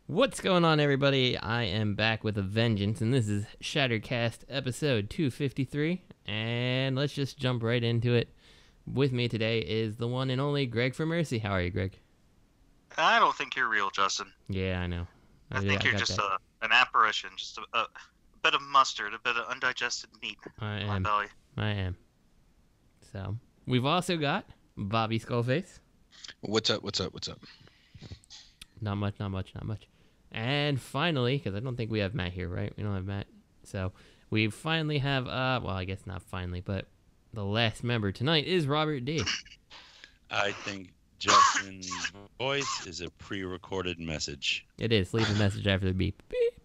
What's going on, everybody? I am back with a vengeance, and this is Shatteredcast episode 253, and let's just jump right into it. With me today is the one and only Greg for Mercy. How are you, Greg? I don't think you're real, Justin. Yeah, I know. I think you're just an apparition, just a bit of mustard, a bit of undigested meat in my belly. I am. So, we've also got Bobby Skullface. What's up? Not much. And finally, because I don't think we have Matt here, right? We don't have Matt. So, we finally have, well, I guess not finally, but the last member tonight is Robert D. I think Justin's voice is a pre-recorded message. It is. Leave a message after the beep. Beep.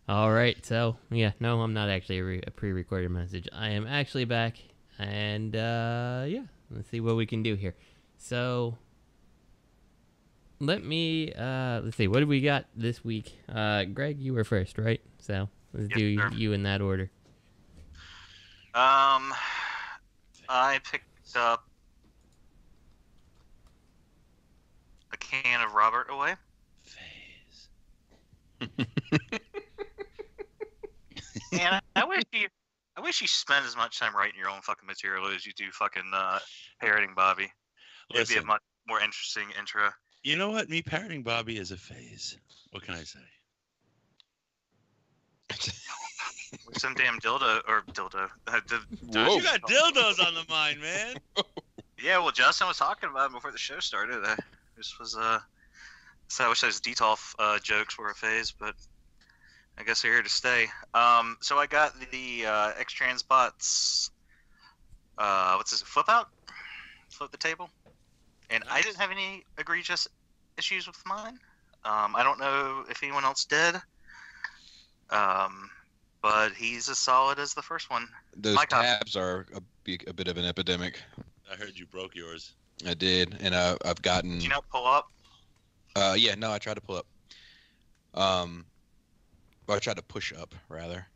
All right. So, yeah. No, I'm not actually a pre-recorded message. I am actually back. And, yeah. Let's see what we can do here. So, let's see. What do we got this week? Greg, you were first, right? So, let's do you in that order. I picked up a can of Robert Away. Phase. And I wish you spent as much time writing your own fucking material as you do fucking parroting Bobby. It'd be a much more interesting intro. You know what? Me parroting Bobby is a phase. What can I say? Some damn dildo. You got dildos on the mind, man. Yeah, well, Justin was talking about it before the show started. This was so I wish those Detox jokes were a phase, but I guess they're here to stay. So I got the X-Transbots. What's this? Flip the table. And I didn't have any egregious issues with mine. I don't know if anyone else did. But he's as solid as the first one. Those tabs are a bit of an epidemic. I heard you broke yours. I did, and I've gotten... Did you not pull up? Yeah, no, I tried to pull up. But I tried to push up, rather.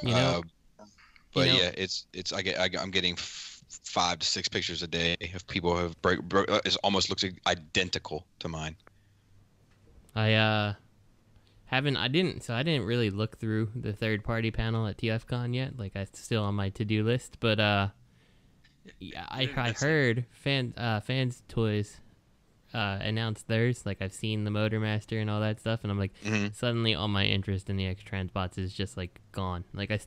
Yeah, I'm getting 5 to 6 pictures a day of people who have it almost looks identical to mine. I didn't really look through the third-party panel at TFCon yet. Like, it's still on my to-do list. But yeah, I heard Fans Toys announced theirs. Like, I've seen the Motormaster and all that stuff, and I'm like, suddenly all my interest in the X-Transbots is just like gone. Like, I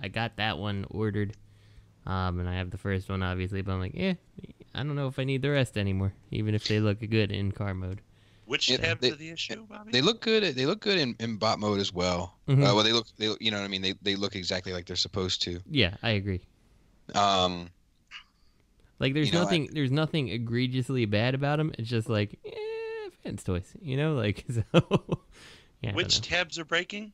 got that one ordered, and I have the first one obviously, but I'm like, I don't know if I need the rest anymore, even if they look good in car mode. Which tabs are the issue, Bobby? They look good. They look good in bot mode as well. Mm-hmm. Well, they look, you know what I mean. They look exactly like they're supposed to. Yeah, I agree. Like there's nothing egregiously bad about them. It's just like, Fans Toys, like so. Yeah. Which tabs are breaking?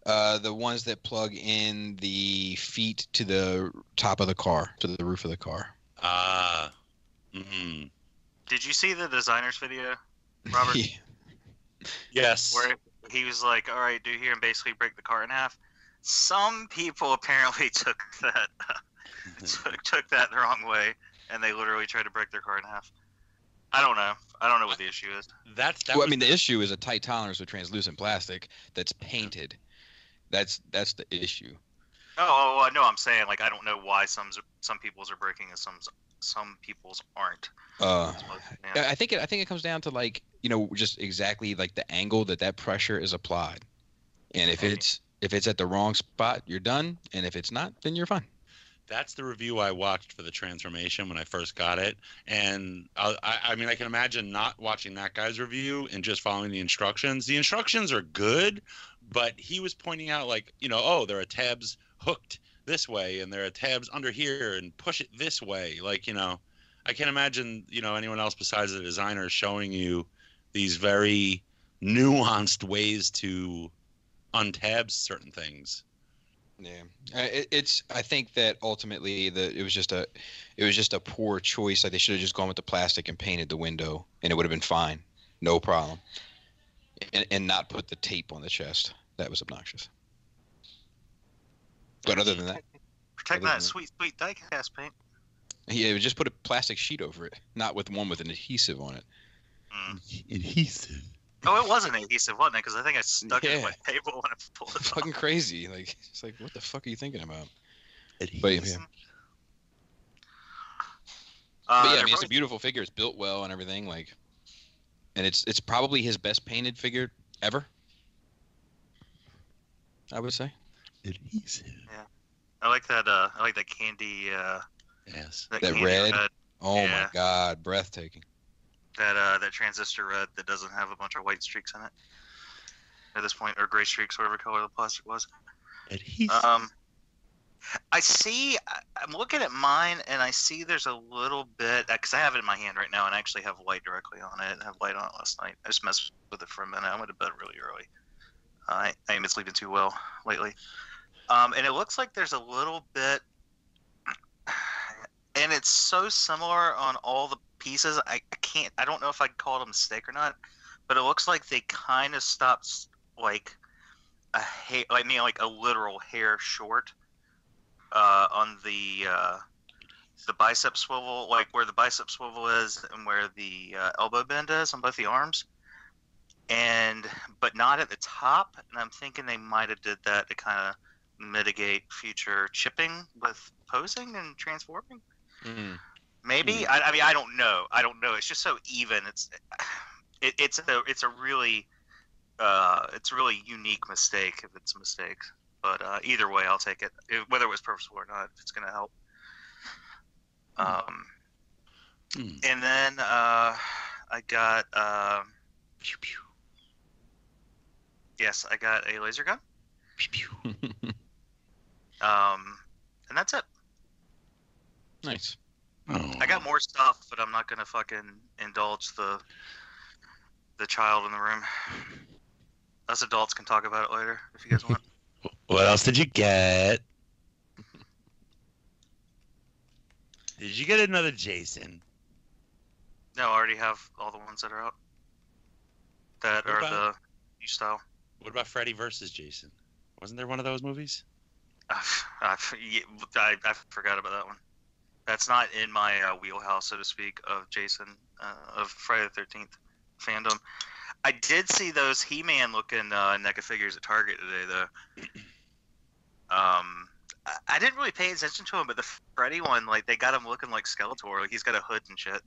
The ones that plug in the feet to the top of the car, to the roof of the car. Mm-hmm. Did you see the designer's video, Robert? Yes. Where he was like, all right, do here and basically break the car in half. Some people apparently took that the wrong way, and they literally tried to break their car in half. I don't know what the issue is. The issue is a tight tolerance with translucent plastic that's painted. That's the issue. Oh, no, I'm saying, like, I don't know why some people's are breaking and some people's aren't. I think it comes down to, like, just exactly like the angle that pressure is applied, and if it's at the wrong spot, you're done, and if it's not, then you're fine. That's the review I watched for the Transformation when I first got it, and I mean I can imagine not watching that guy's review and just following the instructions. The instructions are good, but he was pointing out, like, there are tabs hooked this way and there are tabs under here and push it this way. Like, I can't imagine, anyone else besides the designer showing you these very nuanced ways to untab certain things. Yeah, I think that ultimately it was just a poor choice. Like, they should have just gone with the plastic and painted the window, and it would have been fine, no problem, and not put the tape on the chest. That was obnoxious. But other than that, protect that sweet die-cast paint. Yeah, just put a plastic sheet over it, not with an adhesive on it. Adhesive. Oh, it wasn't adhesive, wasn't it? Because I think I stuck it in Yeah. my table when I pulled it off. Fucking crazy. Like, it's like, what the fuck are you thinking about? Adhesive. But yeah, I mean, it's a probably- beautiful figure. It's built well and everything. Like, and it's probably his best painted figure ever. I would say. Adhesive. I like that. I like that candy. Yes. That candy red? Oh Yeah. my god, breathtaking. That transistor red that doesn't have a bunch of white streaks in it. At this point, or gray streaks, whatever color the plastic was. Adhesive. I'm looking at mine, and I see there's a little bit, because I have it in my hand right now, and I actually have light directly on it. I have light on it last night. I just messed with it for a minute. I went to bed really early. I ain't been sleeping too well lately. And it looks like there's a little bit, and it's so similar on all the pieces. I don't know if I can call it a mistake or not, but it looks like they kind of stopped like a hair, like a literal hair short on the bicep swivel, like where the bicep swivel is and where the elbow bend is on both the arms, but not at the top. And I'm thinking they might have did that to kind of mitigate future chipping with posing and transforming. Maybe. I mean, I don't know. It's just so even. It's a really unique mistake if it's a mistake. But either way, I'll take it, whether it was purposeful or not. If it's gonna help. And then I got Pew, pew. yes, I got a laser gun. Pew, pew. And that's it. Nice. Oh. I got more stuff, but I'm not gonna fucking indulge the child in the room. Us adults can talk about it later if you guys want. What else did you get? Did you get another Jason? No, I already have all the ones that are out. That What are about- the new style. What about Freddy versus Jason? Wasn't there one of those movies? I forgot about that one. That's not in my wheelhouse, so to speak, of Jason, of Friday the 13th fandom. I did see those He-Man looking NECA figures at Target today, though. I didn't really pay attention to him, but the Freddy one, like, they got him looking like Skeletor. Like, he's got a hood and shit.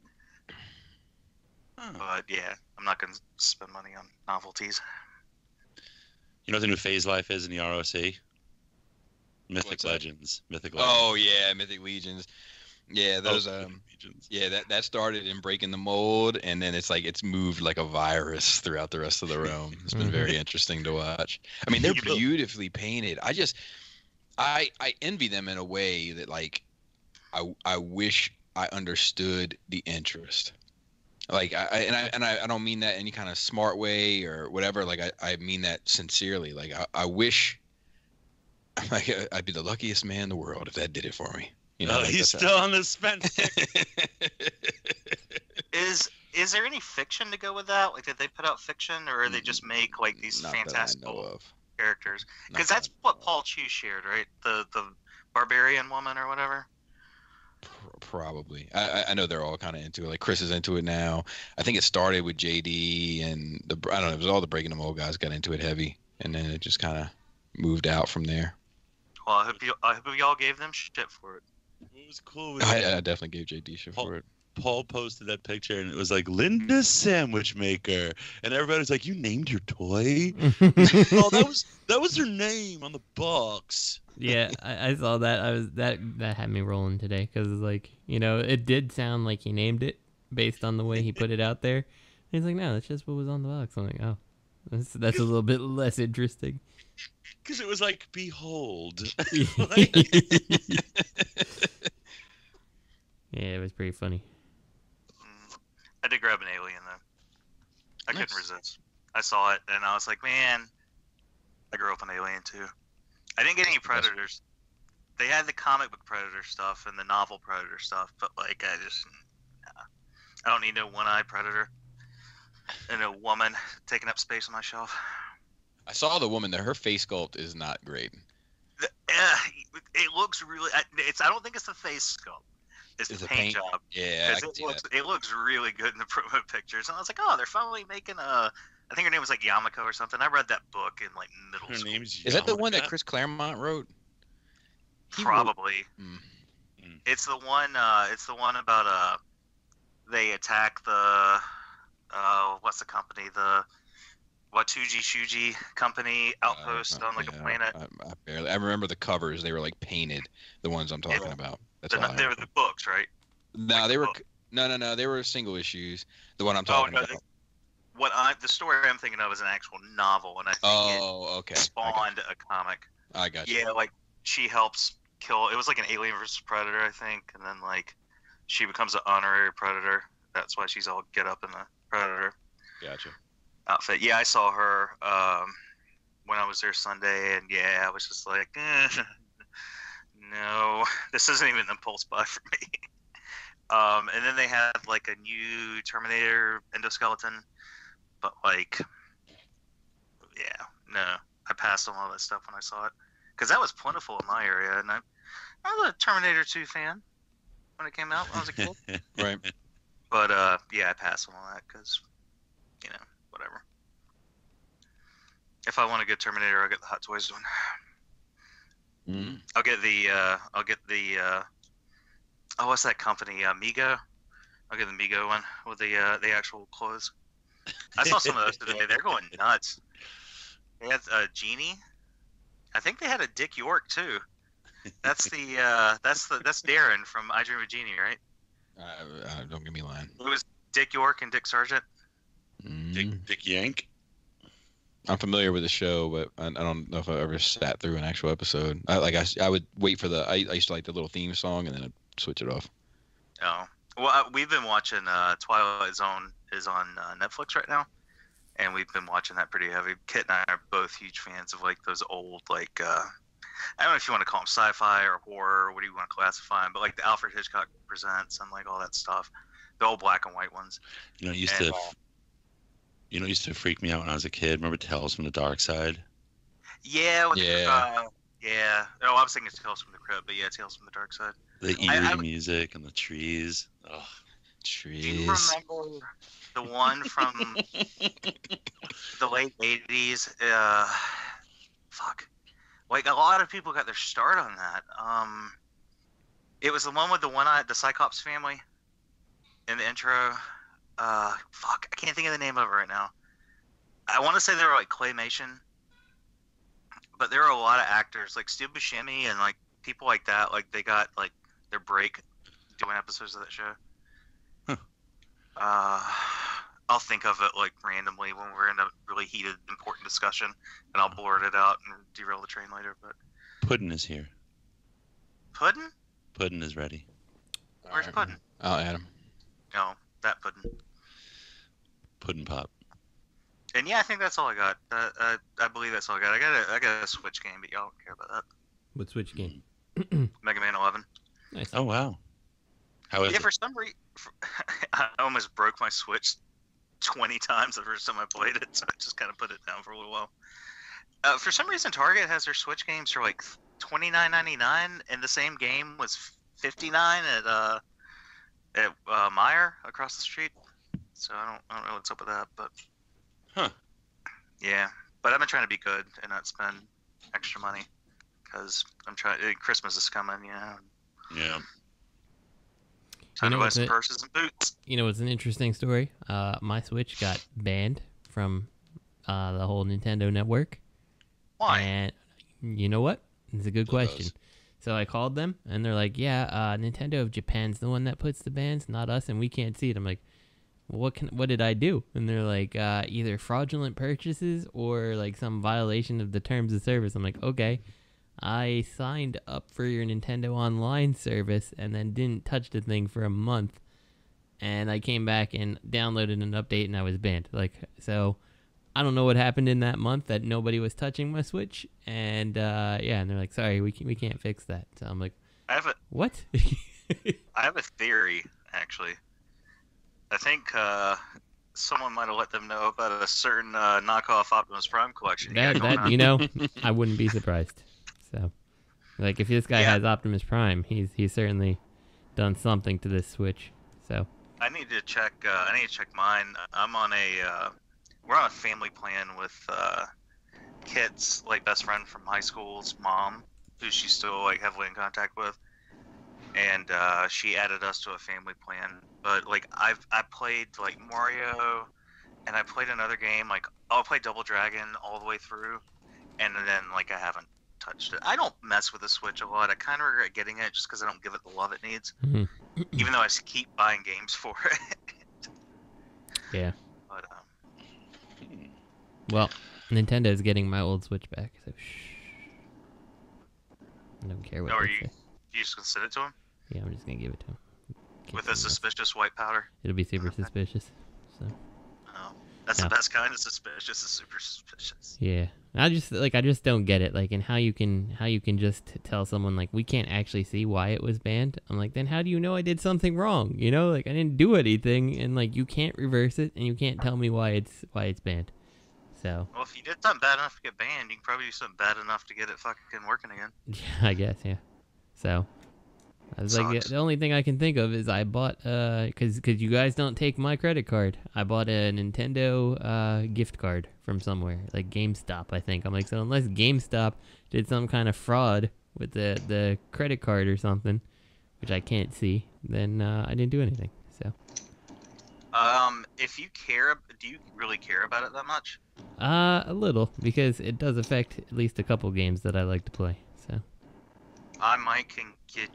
Huh. But, yeah, I'm not going to spend money on novelties. You know what the new Phase Life is in the ROC? Mythic What's that? Legends. Mythic Legends. Oh yeah, Mythic Legions. Yeah, those Mythic Legions. yeah, that started in breaking the mold, and then it's moved like a virus throughout the rest of the realm. It's been very interesting to watch. I mean, they're You know- beautifully painted. I envy them in a way that, like, I wish I understood the interest. Like, I don't mean that any kind of smart way or whatever. Like, I mean that sincerely. Like, I wish, like, I'd be the luckiest man in the world if that did it for me. You know, Oh, like, he's that's still on the spence. Is there any fiction to go with that? Like, did they put out fiction, or they just make, like, these Not that I know fantastical of. characters? Not Because that that's I know what of. Paul Chu shared, right? The barbarian woman or whatever. Probably. I know they're all kind of into it. Like, Chris is into it now. I think it started with JD and I don't know. It was all the Breaking the Mold guys got into it heavy, and then it just kind of moved out from there. Well, I hope y'all gave them shit for it. What was cool was I definitely gave JD shit Paul- for it. Paul posted that picture and it was like Linda Sandwich Maker, and everybody's like, "You named your toy?" Oh, that was her name on the box. Yeah, I saw that. That had me rolling today because, like, you know, it did sound like he named it based on the way he put it out there. And he's like, no, that's just what was on the box. I'm like, oh, that's a little bit less interesting. Because it was like, "Behold." Yeah, it was pretty funny. I did grab an alien though. I Nice. couldn't resist. I saw it and I was like, man, I grew up on Alien too. I didn't get any Predators. They had the comic book Predator stuff and the novel Predator stuff, but, like, I don't need no one-eyed Predator and a woman taking up space on my shelf. I saw the woman there. Her face sculpt is not great. It looks really. I don't think it's the face sculpt. is Is the the paint paint? job. Yeah, I 'Cause can see it looks really good in the promo pictures, and I was like, oh, they're finally making a. I think her name was like Yamako or something. I read that book in like middle Her school. name's Is that the one that Yamaka? Chris Claremont wrote? He wrote- Probably. Mm. It's the one. It's the one about they attack the. What's the company? The Watuji Shuji company outpost on like a planet. I remember the covers. They were like painted. The ones I'm talking about. That's all I They were the books, right? No, like they the were book. no. They were single issues. The one I'm talking about. The story I'm thinking of is an actual novel, and I think Okay. it spawned a comic. I got you. Yeah, like she helps kill. It was like an Alien versus Predator, I think, and then like she becomes an honorary Predator. That's why she's all get up in the Predator Gotcha. outfit. Yeah, I saw her when I was there Sunday, and yeah, I was just like, no, this isn't even an impulse buy for me. And then they had like a new Terminator endoskeleton, but like, yeah, no, I passed on all that stuff when I saw it because that was plentiful in my area, and I was a Terminator 2 fan when it came out when I was a kid. Right. But yeah, I passed on all that because, whatever. If I want a good Terminator, I'll get the Hot Toys one. Mm. I'll get the what's that company? Mego. I'll get the Mego one with the actual clothes. I saw some of those today. They're going nuts. They had a Genie. I think they had a Dick York too. That's that's Darren from I Dream of Genie, right? Don't give me a line. It was Dick York and Dick Sargent. Dick Yank. I'm familiar with the show, but I don't know if I ever sat through an actual episode. I would wait for I used to like the little theme song and then I'd switch it off. Oh, well, we've been watching Twilight Zone is on Netflix right now, and we've been watching that pretty heavy. Kit and I are both huge fans of like those old like I don't know if you want to call them sci-fi or horror, or what do you want to classify them, but like the Alfred Hitchcock Presents and like all that stuff, the old black and white ones. It used to freak me out when I was a kid. Remember Tales from the Dark Side? Yeah. Yeah. Yeah. Oh, I was thinking Tales from the Crypt, but yeah, Tales from the Dark Side. The eerie music and the trees. Oh, trees. Do you remember the one from the late 80s? Fuck. Like, a lot of people got their start on that. It was the one with the Cyclops family in the intro. Fuck, I can't think of the name of it right now. I want to say they were like claymation, but there were a lot of actors like Steve Buscemi and like people like that. Like they got like their break doing episodes of that show. I'll think of it like randomly when we're in a really heated, important discussion, and I'll blurt it out and derail the train later. But Puddin' is here. Puddin'? Puddin' is ready. Where's Puddin'? I'll add him. No, that Puddin'. Puddin' Pop. And yeah, I think that's all I got. I believe that's all I got. I got a Switch game, but y'all don't care about that. What Switch game? Mega Man 11. Nice. Oh wow. How is Yeah, it? for some reason, I almost broke my Switch 20 times the first time I played it, so I just kind of put it down for a little while. For some reason, Target has their Switch games for like $29.99, and the same game was $59 at Meijer across the street. So I don't know what's up with that, but yeah. But I've been trying to be good and not spend extra money because I'm trying. Christmas is coming, Yeah. Time to buy some purses and boots. You know, it's an interesting story. My Switch got banned from the whole Nintendo network. Why? And you know what? It's a good question. So I called them, and they're like, "Yeah, Nintendo of Japan's the one that puts the bans, not us, and we can't see it." I'm like, well, what did I do? And they're like, either fraudulent purchases or like some violation of the terms of service. I'm like, okay. I signed up for your Nintendo Online service and then didn't touch the thing for a month. And I came back and downloaded an update and I was banned. So I don't know what happened in that month that nobody was touching my Switch. And and they're like, sorry, we can't fix that. So I'm like, what? I have a theory, actually. I think someone might have let them know about a certain knockoff Optimus Prime collection. I wouldn't be surprised. So, like, if this guy has Optimus Prime, he's certainly done something to this Switch. So I need to check. I need to check mine. I'm on a. We're on a family plan with Kit's like best friend from high school's mom, who she's still like heavily in contact with, and she added us to a family plan. But like I played like Mario, and I played another game like I'll play Double Dragon all the way through, and then like I haven't touched it. I don't mess with the Switch a lot. I kind of regret getting it just because I don't give it the love it needs. Mhm. Even though I just keep buying games for it. yeah. But Well, Nintendo's getting my old Switch back, so shh. I don't care what no, are they you say. just gonna send it to him Yeah, I'm just gonna give it to him. with a suspicious white powder? It'll be super suspicious. So Oh, that's No. the best kind of suspicious. Is super suspicious. yeah, I just don't get it. Like, and how you can just tell someone like we can't actually see why it was banned. I'm like, then how do you know I did something wrong? You know, like I didn't do anything, and like you can't reverse it, and you can't tell me why it's banned. So Well, if you did something bad enough to get banned, you can probably do something bad enough to get it fucking working again. yeah, I guess yeah. So I was like, Sucks. the only thing I can think of is I bought because you guys don't take my credit card. I bought a Nintendo gift card from somewhere, like GameStop, I think. I'm like, so unless GameStop did some kind of fraud with the credit card or something, which I can't see, then I didn't do anything. So If you care, do you really care about it that much? a little, because it does affect at least a couple games that I like to play. So I might can get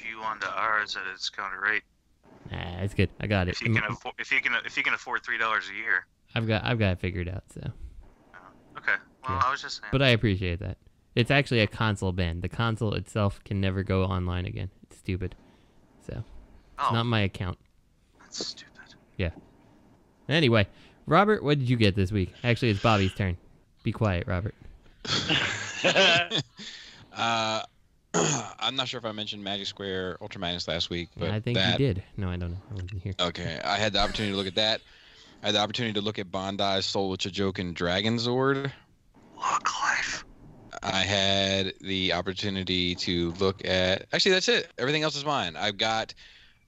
you onto ours at a discounted rate nah, it's good. I got it. if you can afford if you can afford $3 a year. I've got it figured out. So. Okay. Well, Yeah. I was just saying. But I appreciate that. It's actually a console ban. The console itself can never go online again. It's stupid. So, it's not my account. That's stupid. Yeah. Anyway, Robert, what did you get this week? Actually, it's Bobby's turn. Be quiet, Robert. I'm not sure if I mentioned Magic Square Ultra Magnus last week, but I think you did. No, I don't know. I wasn't here. Okay, I had the opportunity to look at that. I had the opportunity to look at Bandai's Soul Chojoken Dragon Zord. Look life. I had the opportunity to look at. Actually, that's it. Everything else is mine. I've got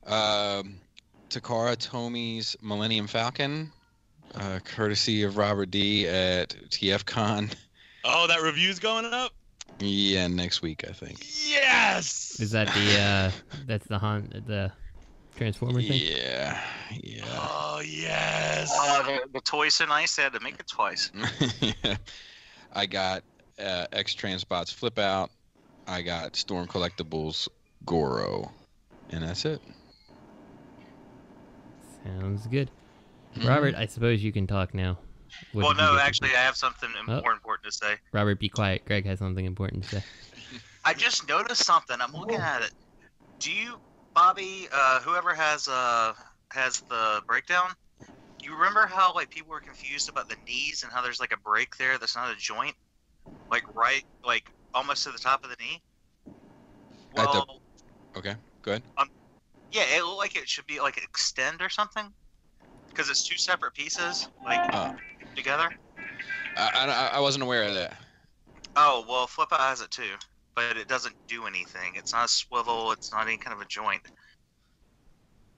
Takara Tomi's Millennium Falcon, courtesy of Robert D at TFCon. Oh, that review's going up? Yeah, next week I think. Yes! Is that that's the Transformer thing? Yeah. Oh, yes! The toy's so nice they had to make it twice. Yeah. I got X Transbots Flip Out. I got Storm Collectibles Goro, and that's it. Sounds good. Robert, I suppose you can talk now. What Well, did you no, get this actually, week? I have something more important to say. Robert, be quiet. Greg has something important to say. I just noticed something. I'm looking at it. Do you, Bobby, whoever has the breakdown, you remember how like people were confused about the knees and how there's like a break there that's not a joint, like right, like almost to the top of the knee? Well, Okay, go ahead. yeah, it looked like it should be like extend or something, because it's two separate pieces, like together. I wasn't aware of that. Oh, well, Flip Out has it too, but it doesn't do anything. It's not a swivel. It's not any kind of a joint.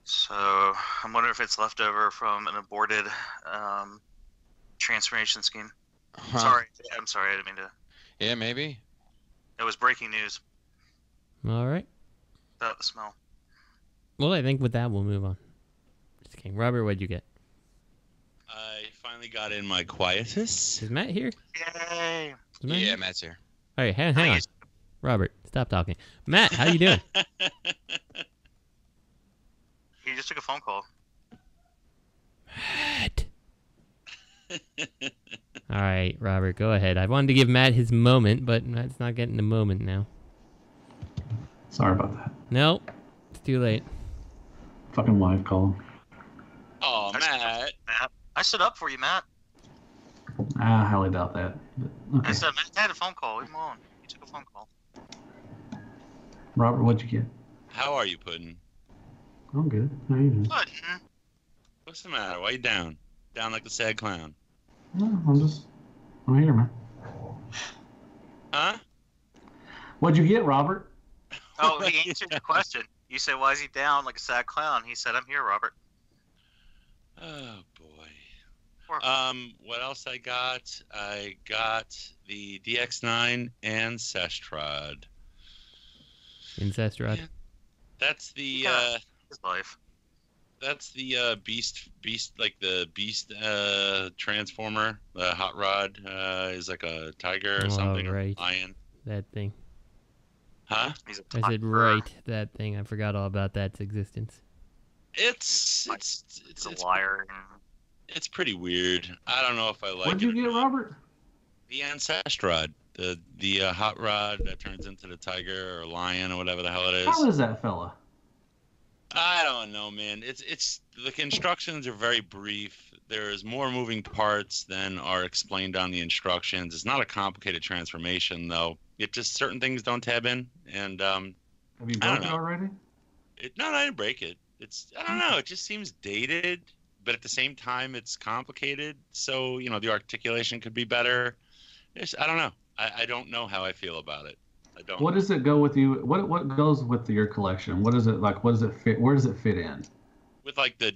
So I'm wondering if it's left over from an aborted transformation scheme. Huh. Sorry, I'm sorry. I didn't mean to. Yeah, maybe. It was breaking news All right. about the smell. Well, I think with that, we'll move on. Just kidding. Robert, what'd you get? I finally got in my quietus. Is Matt here? Yay! Is Matt Yeah, here? Matt's here. All right, hang on. Robert, stop talking. Matt, how you doing? He just took a phone call. Matt. All right, Robert, go ahead. I wanted to give Matt his moment, but Matt's not getting the moment now. Sorry about that. No, it's too late. Fucking live call. Oh, Matt. Matt, I stood up for you, Matt. I highly doubt that. But, okay. I said Matt had a phone call. Leave him alone. He took a phone call. Robert, what'd you get? How are you, Puddin'? I'm good. How are you doing? What? What's the matter? Why you down? Down like the sad clown. No, I'm here, man. Huh? What'd you get, Robert? Oh, he answered your question. You said, why is he down like a sad clown? He said, I'm here, Robert. Oh boy. Or- What else I got? I got the DX9 Ancestrad. Incestrad. Yeah. That's the Yeah. His life. that's the beast like the beast transformer. The hot rod is like a tiger or Oh, something, right. or lion. That thing. Huh? He's a I said tiger. right. That thing. I forgot all about that's existence. He's It's a liar. it's pretty weird. I don't know if I like What'd it. you get, Robert? The Ancestrad, the hot rod that turns into the tiger or lion or whatever the hell it is. How is that fella? I don't know, man. It's the instructions are very brief. There's more moving parts than are explained on the instructions. It's not a complicated transformation though. It just certain things don't tab in, and Have you I don't broke it know. already? no, I didn't break it. I don't know. It just seems dated, but at the same time, it's complicated. So the articulation could be better. I don't know. I don't know how I feel about it. I don't. What does it go with you? What goes with your collection? What is it like? What does it fit? Where does it fit in? With like with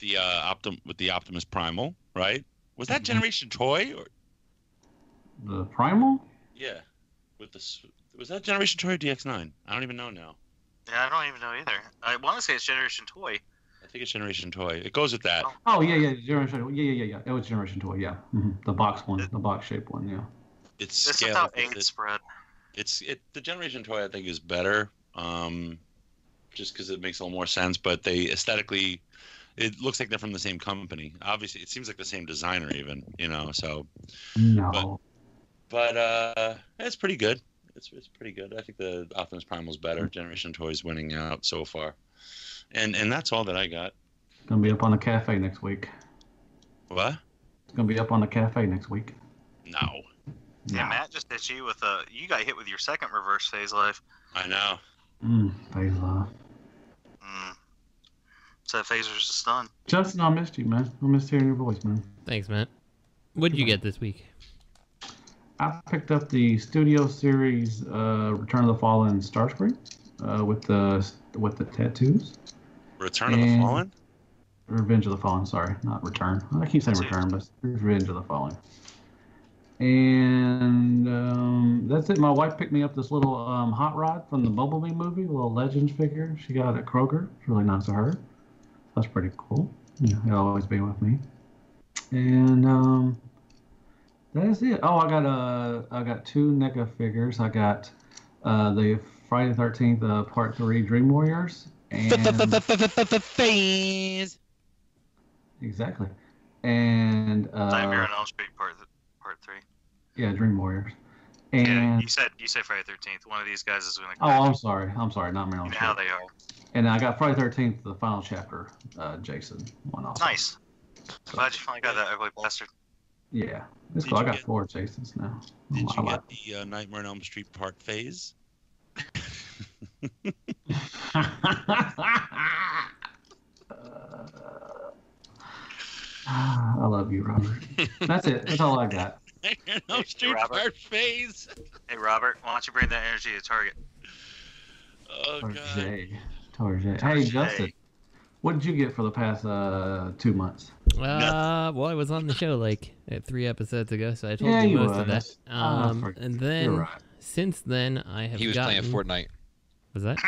the Optimus Primal, right? Was that Generation Toy or The Primal? yeah? Was that Generation Toy or DX9? I don't even know now. Yeah, I don't even know either. I want to say it's Generation Toy. I think it's Generation Toy. It goes with that. Oh yeah, Generation. Yeah. It was Generation Toy. Yeah, the box one, the box shaped one. Yeah. It's This is scaled how up with ink it. spread. The Generation Toy I think is better, just because it makes a little more sense. But they aesthetically, it looks like they're from the same company. Obviously, it seems like the same designer even. So. No. But it's pretty good. It's pretty good. I think the Optimus Primal's better. Generation Toy's winning out so far, and that's all that I got. It's gonna be up on the cafe next week. What? It's gonna be up on the cafe next week. No. Yeah, Matt just hit you with you got hit with your second reverse phase life. I know. Phase love. So phaser's just done. Justin, I missed you, man. I missed hearing your voice, man. Thanks, Matt. What'd you get this week? I picked up the Studio Series Return of the Fallen Starscream with the tattoos. Return of the Fallen? Revenge of the Fallen, sorry, not Return. I keep saying Return, but it's Revenge of the Fallen. And that's it. My wife picked me up this little hot rod from the Bumblebee movie, a little Legends figure she got at Kroger. It's really nice of her. That's pretty cool. Yeah, it'll always be with me. And that's it. Oh, I got two NECA figures. I got the Friday the 13th Part 3 Dream Warriors. And Phase. Exactly. And Nightmare on Elm Street Part 3. Yeah, Dream Warriors. Yeah, And you said Friday the 13th. One of these guys is going to. oh, I'm sorry, not Maryland. You know how they are. And I got Friday 13th, the final chapter, Jason one also. Nice. Glad you finally got that ugly bastard. Yeah, it's Did cool. I you got get- 4 Jasons now. Did I you like get the Nightmare on Elm Street Part Phase? I love you, Robert. That's it. That's all I got. Nightmare on Elm Street Robert. Part Phase. Hey, Robert, why don't you bring that energy to Target? Oh god. Target. Hey, Justin, what did you get for the past 2 months? Well, I was on the show like 3 episodes ago, so I told Yeah, you you most of that. was. I forget. And You're then right. since then, I have He was gotten... playing Fortnite. Was that?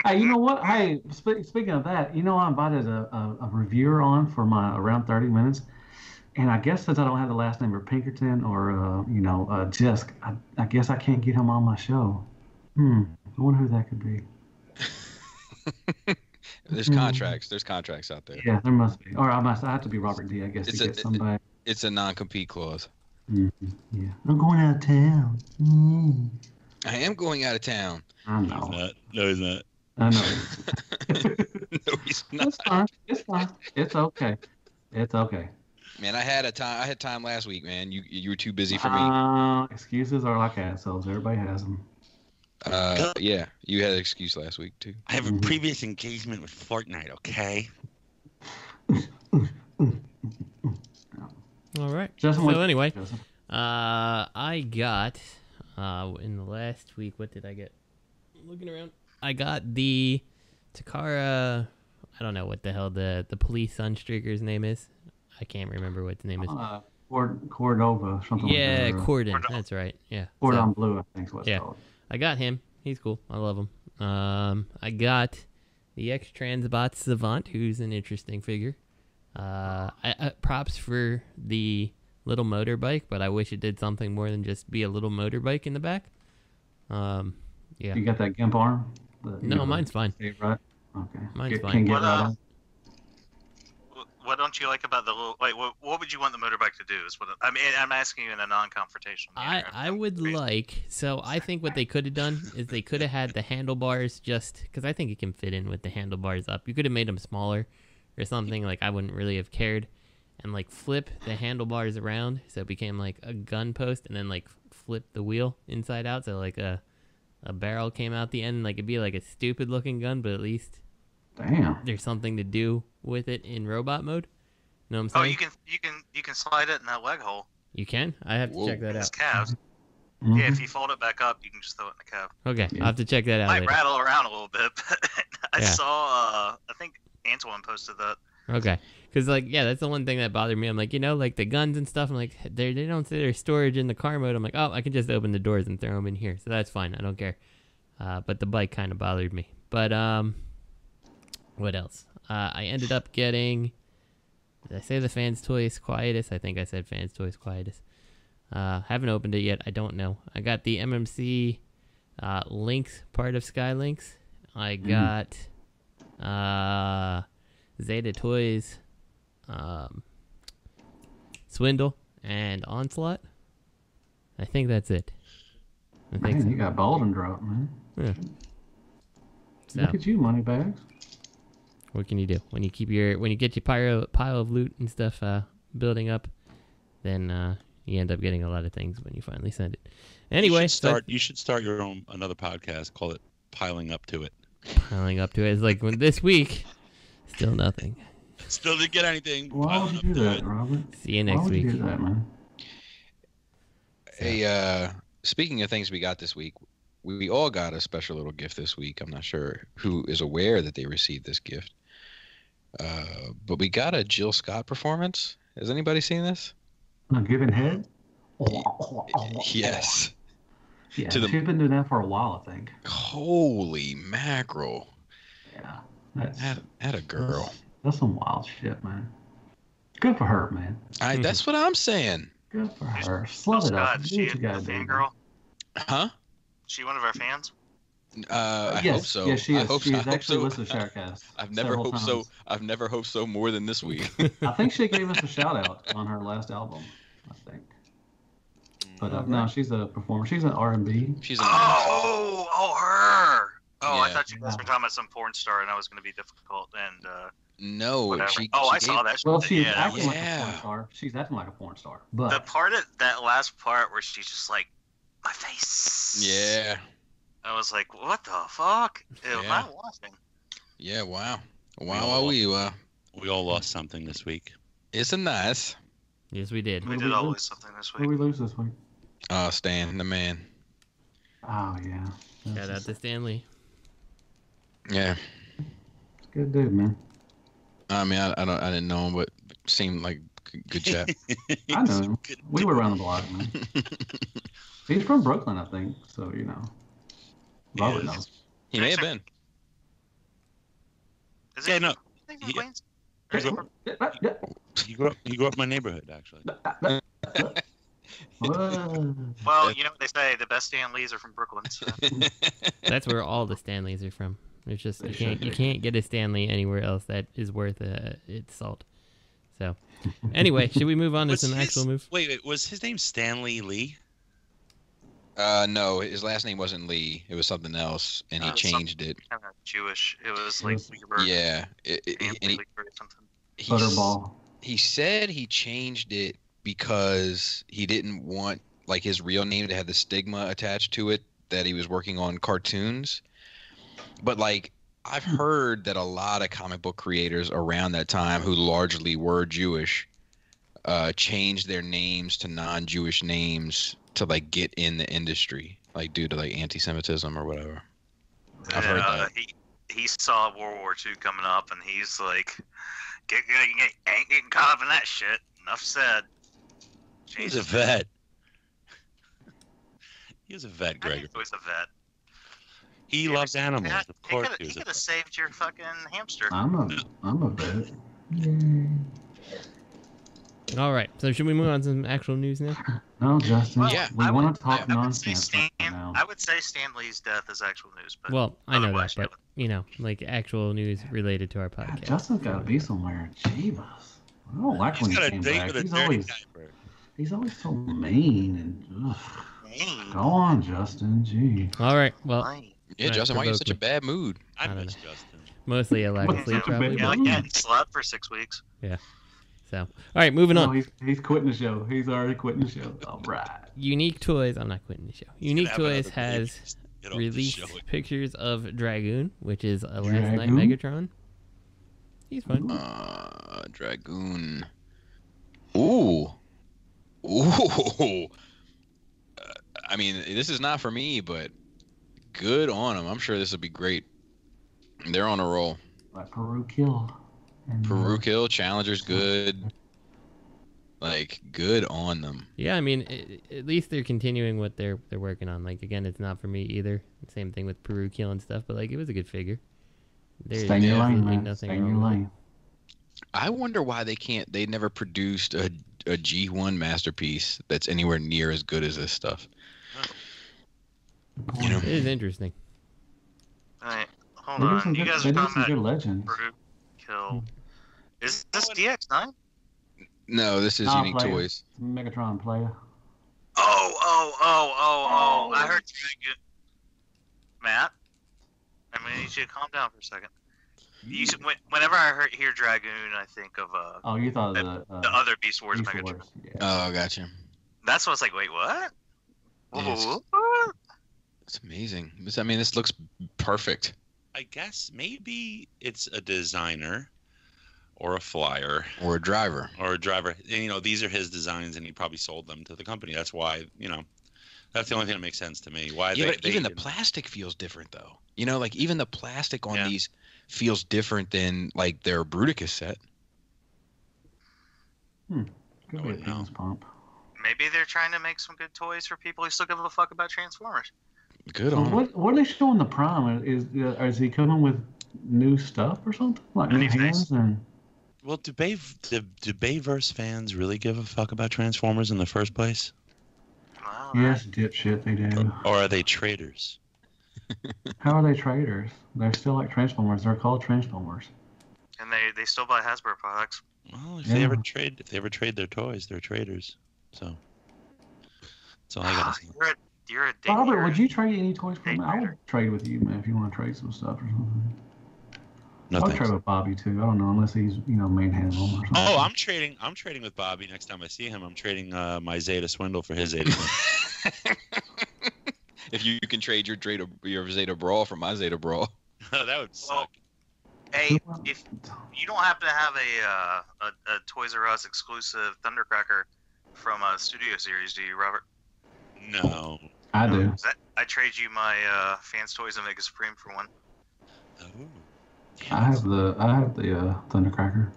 Hey, you know what? Hey, speaking of that, I invited a reviewer on for my Around 30 Minutes. And I guess since I don't have the last name of Pinkerton or, Jisk, I guess I can't get him on my show. I wonder who that could be. There's contracts. There's contracts out there. Yeah, there must be. Or I have to be Robert D, I guess, It's to get somebody. It's a non-compete clause. Yeah. I'm going out of town. I am going out of town. I He's know. not. No, he's not. I know. No, he's not. It's fine. It's fine. It's okay. It's okay. Man, I had time last week, man. You were too busy for me. Excuses are like assholes. Everybody has them. Yeah, you had an excuse last week too. I have a previous engagement with Fortnite, okay? All right. Justin, So what- anyway, Justin. I got in the last week. What did I get? looking around. I got the Takara. I don't know what the hell the police Sunstreaker's name is. I can't remember what the name is. Cordova, something like Yeah, that. Cordon. That's right. Yeah. Cordon Bleu, I think is what it's called. I got him. He's cool. I love him. I got the X-Transbot Savant, who's an interesting figure. Props for the little motorbike, but I wish it did something more than just be a little motorbike in the back. Yeah. You got that gimp arm? No, mine's fine. Right? Okay. Mine's fine. Can get right on. What don't you like about the little? Like, what would you want the motorbike to do? Is what I mean. I'm asking you in a non-confrontational manner. I would like. So I think what they could have done is they could have had the handlebars just because I think it can fit in with the handlebars up. You could have made them smaller or something. Like I wouldn't really have cared, and like flip the handlebars around so it became like a gun post, and then like flip the wheel inside out so like a barrel came out the end. Like it'd be like a stupid looking gun, but at least there's something to do with it in robot mode. You know what I'm saying? Oh, you can slide it in that leg hole. You can? I have to check that It's out. calves. Mm-hmm. Yeah, if you fold it back up, you can just throw it in the cab. Okay, I'll have to check that out Might later. rattle around a little bit, but I Yeah. saw. I think Antoine posted that. Okay, because like that's the one thing that bothered me. I'm like, like the guns and stuff. I'm like, they don't say there's storage in the car mode. I'm like, oh, I can just open the doors and throw them in here, so that's fine. I don't care. But the bike kind of bothered me. But what else? I ended up getting. Did I say the Fans Toys Quietus? I think I said Fans Toys Quietus. Haven't opened it yet. I don't know. I got the MMC Lynx part of Skylynx. I got Zeta Toys Swindle and Onslaught. I think that's it. I think Man, you got Bolden drop, man. Yeah. So, Look at you, Moneybags. what can you do when you get your pile of loot and stuff building up? Then you end up getting a lot of things when you finally send it. Anyway, you should start your own another podcast. Call it Piling Up to It. Piling up to it is like when this week, still nothing. Still didn't get anything. Why would you do that, Robert? See you next Why would week. you do that, man? Hey, speaking of things we got this week, we all got a special little gift this week. I'm not sure who is aware that they received this gift. But we got a Jill Scott performance. Has anybody seen this? Giving head? Yes. Yeah, To the- she's been doing that for a while, I think. Holy mackerel. Yeah. That's At a girl. That's some wild shit, man. Good for her, man. That's what I'm saying. Good for her. Slut it up. Scott, is Do she what you a gotta do. fangirl? Huh? Is she one of our fans? I Yes, hope so. yes, she I is. hope She's so. I hope actually so. listened to Shatteredcast I've never several hoped so. times. I've never hoped so more than this week. I think she gave us a shout out on her last album. I think. But no, she's a performer. She's an R&B. She's a Her. Oh, I Yeah. thought you guys were talking about some porn star, and that was going to be difficult. And no. whatever. She I gave- saw that. Well, she's acting like a Yeah. porn star. She's acting like a porn star. The But part of that last part where she's just like, my face. Yeah. I was like, what the fuck? Am Yeah. I watching? Yeah. Wow. We We all lost something this week. Isn't nice. Yes, we did. We What did did we all do? lose something this who did week. we lose this week? Stan, the man. Oh, yeah. Shout out to Stanley. Yeah. Good dude, man. I mean, I didn't know him, but seemed like good chap. I know him. We were around the block, man. He's from Brooklyn, I think. So, you know. Robert Yes. knows. He may have been. Is Yeah, it? no. Is he from He- Queens? Or is he from- You grew up in my neighborhood, actually. Whoa. Well, you know what they say, the best Stan Lees are from Brooklyn. So. That's where all the Stanleys are from. There's just They you should can't be. get a Stanley anywhere else that is worth its salt. So, anyway, should we move on to Was some his- actual move? Wait, was his name Stanley Lee? No, his last name wasn't Lee. It was something else, and he changed it. Kind of Jewish. It was like Yes. Lieber. Yeah. Anthony And Lieber or something. Butterball. he said he changed it because he didn't want like his real name to have the stigma attached to it that he was working on cartoons. But like I've heard that a lot of comic book creators around that time who largely were Jewish changed their names to non-Jewish names to like get in the industry, like due to like anti-Semitism or whatever. I've heard that. He saw World War II coming up, and he's like, ain't getting caught up in that shit. Enough said. He's a vet. He was a vet, Greg. He was a vet. He loves animals. Yeah, Of course, he could have saved your fucking hamster. I'm a vet. Yay. All right. So should we move on to some actual news now? No, Justin. Well, Yeah. We want to talk I would say nonsense right now. I would say Stan Lee's death is actual news, but Well, I know that, otherwise, but like actual news related to our God, podcast. Justin's got to be somewhere. Jeebus. I don't like when He's he got a came date back. with a dirty diaper. He's always so mean and ugh. Go on, Justin. Gee. All right. Well, Yeah, Right, Justin, why are you in provoke such a me. bad mood? I don't miss know. Justin. mostly a lack of What's sleep, such a probably. big Yeah, deal? like getting slept for 6 weeks. So, all right, moving No, on. he's quitting the show. He's already quitting the show. All right. Unique Toys. I'm not quitting the show. Unique Gonna have Toys another baby. has Get off the released show. pictures of Dragoon, which is a last Dragoon? night Megatron. He's fun. Dragoon. Ooh. Ooh. I mean, this is not for me, but good on them. I'm sure this will be great. They're on a roll. Like Peru Kill. And, Peru Kill, Challenger's good. Like, good on them. Yeah, I mean, at least they're continuing what they're working on. Like, again, it's not for me either. Same thing with Peru Kill and stuff, but like, it was a good figure. There's Stay in your lane, absolutely man. nothing Stay in your wrong with it. lane. I wonder why they never produced a G1 masterpiece that's anywhere near as good as this stuff. You know? It is interesting. Alright, hold They do on. some You good, guys they are do talking some good about legends. Peru Kill. Is this DX9? No, this is Nah, Unique player. Toys. Megatron player. Oh. I heard Dragoon. Matt? I mean, you should calm down for a second. You should, whenever I hear Dragoon, I think of Oh, you thought of the other Beast Wars Beast Megatron. Wars. Yeah. Oh, gotcha. That's what I was like, wait, what? Yes. What? It's amazing. I mean, this looks perfect. I guess maybe it's a designer or a flyer Or a driver. or a driver. And, these are his designs, and he probably sold them to the company. That's why, that's the only thing that makes sense to me. Why Yeah, they, but even the plastic feels different, though. Like even the plastic on these feels different than like their Bruticus set. Could I be a wouldn't know. penis pump. Maybe they're trying to make some good toys for people who still give a fuck about Transformers. Good So on 'em. what are they showing the Prime? Is he coming with new stuff or something? Like new Anything. hands and Well, do Bayverse fans really give a fuck about Transformers in the first place? Wow, yes, dipshit, they do. Or are they traders? How are they traders? They're still like Transformers. They're called Transformers. and they still buy Hasbro products. Well, if Yeah. they ever trade their toys, they're traders. So that's all I gotta say. You're a dick. Robert, You're- would you trade any toys for me? I Trader. would trade with you, man, if you want to trade some stuff or something. No I would thanks. trade with Bobby too. I don't know, unless he's manhandle him or something. Oh, I'm trading with Bobby next time I see him. I'm trading my Zeta Swindle for his Zeta Swindle. If you can trade your Zeta Brawl for my Zeta Brawl. That would suck. Hey, if you don't happen to have a Toys R Us exclusive Thundercracker from a Studio Series, do you, Robert? No. I do. I trade you my Fans Toys Omega Supreme for one. Oh. I have the Thundercracker.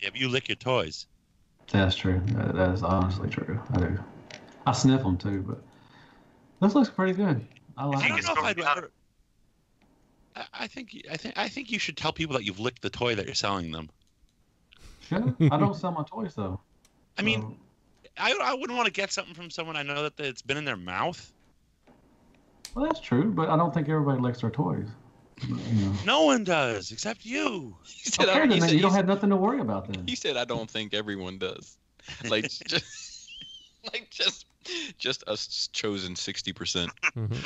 Yeah, but you lick your toys. That's true. That is honestly true. I do. I sniff them too, but this looks pretty good. I I like don't it. know if I'd ever. I think you should tell people that you've licked the toy that you're selling them. Should I? I don't sell my toys though. I mean, I wouldn't want to get something from someone I know that it's been in their mouth. Well, that's true, but I don't think everybody licks their toys. No one does except you. He said, Okay, then you don't have nothing to worry about then. He said, "I don't think everyone does." Like just us chosen 60%. Mhm.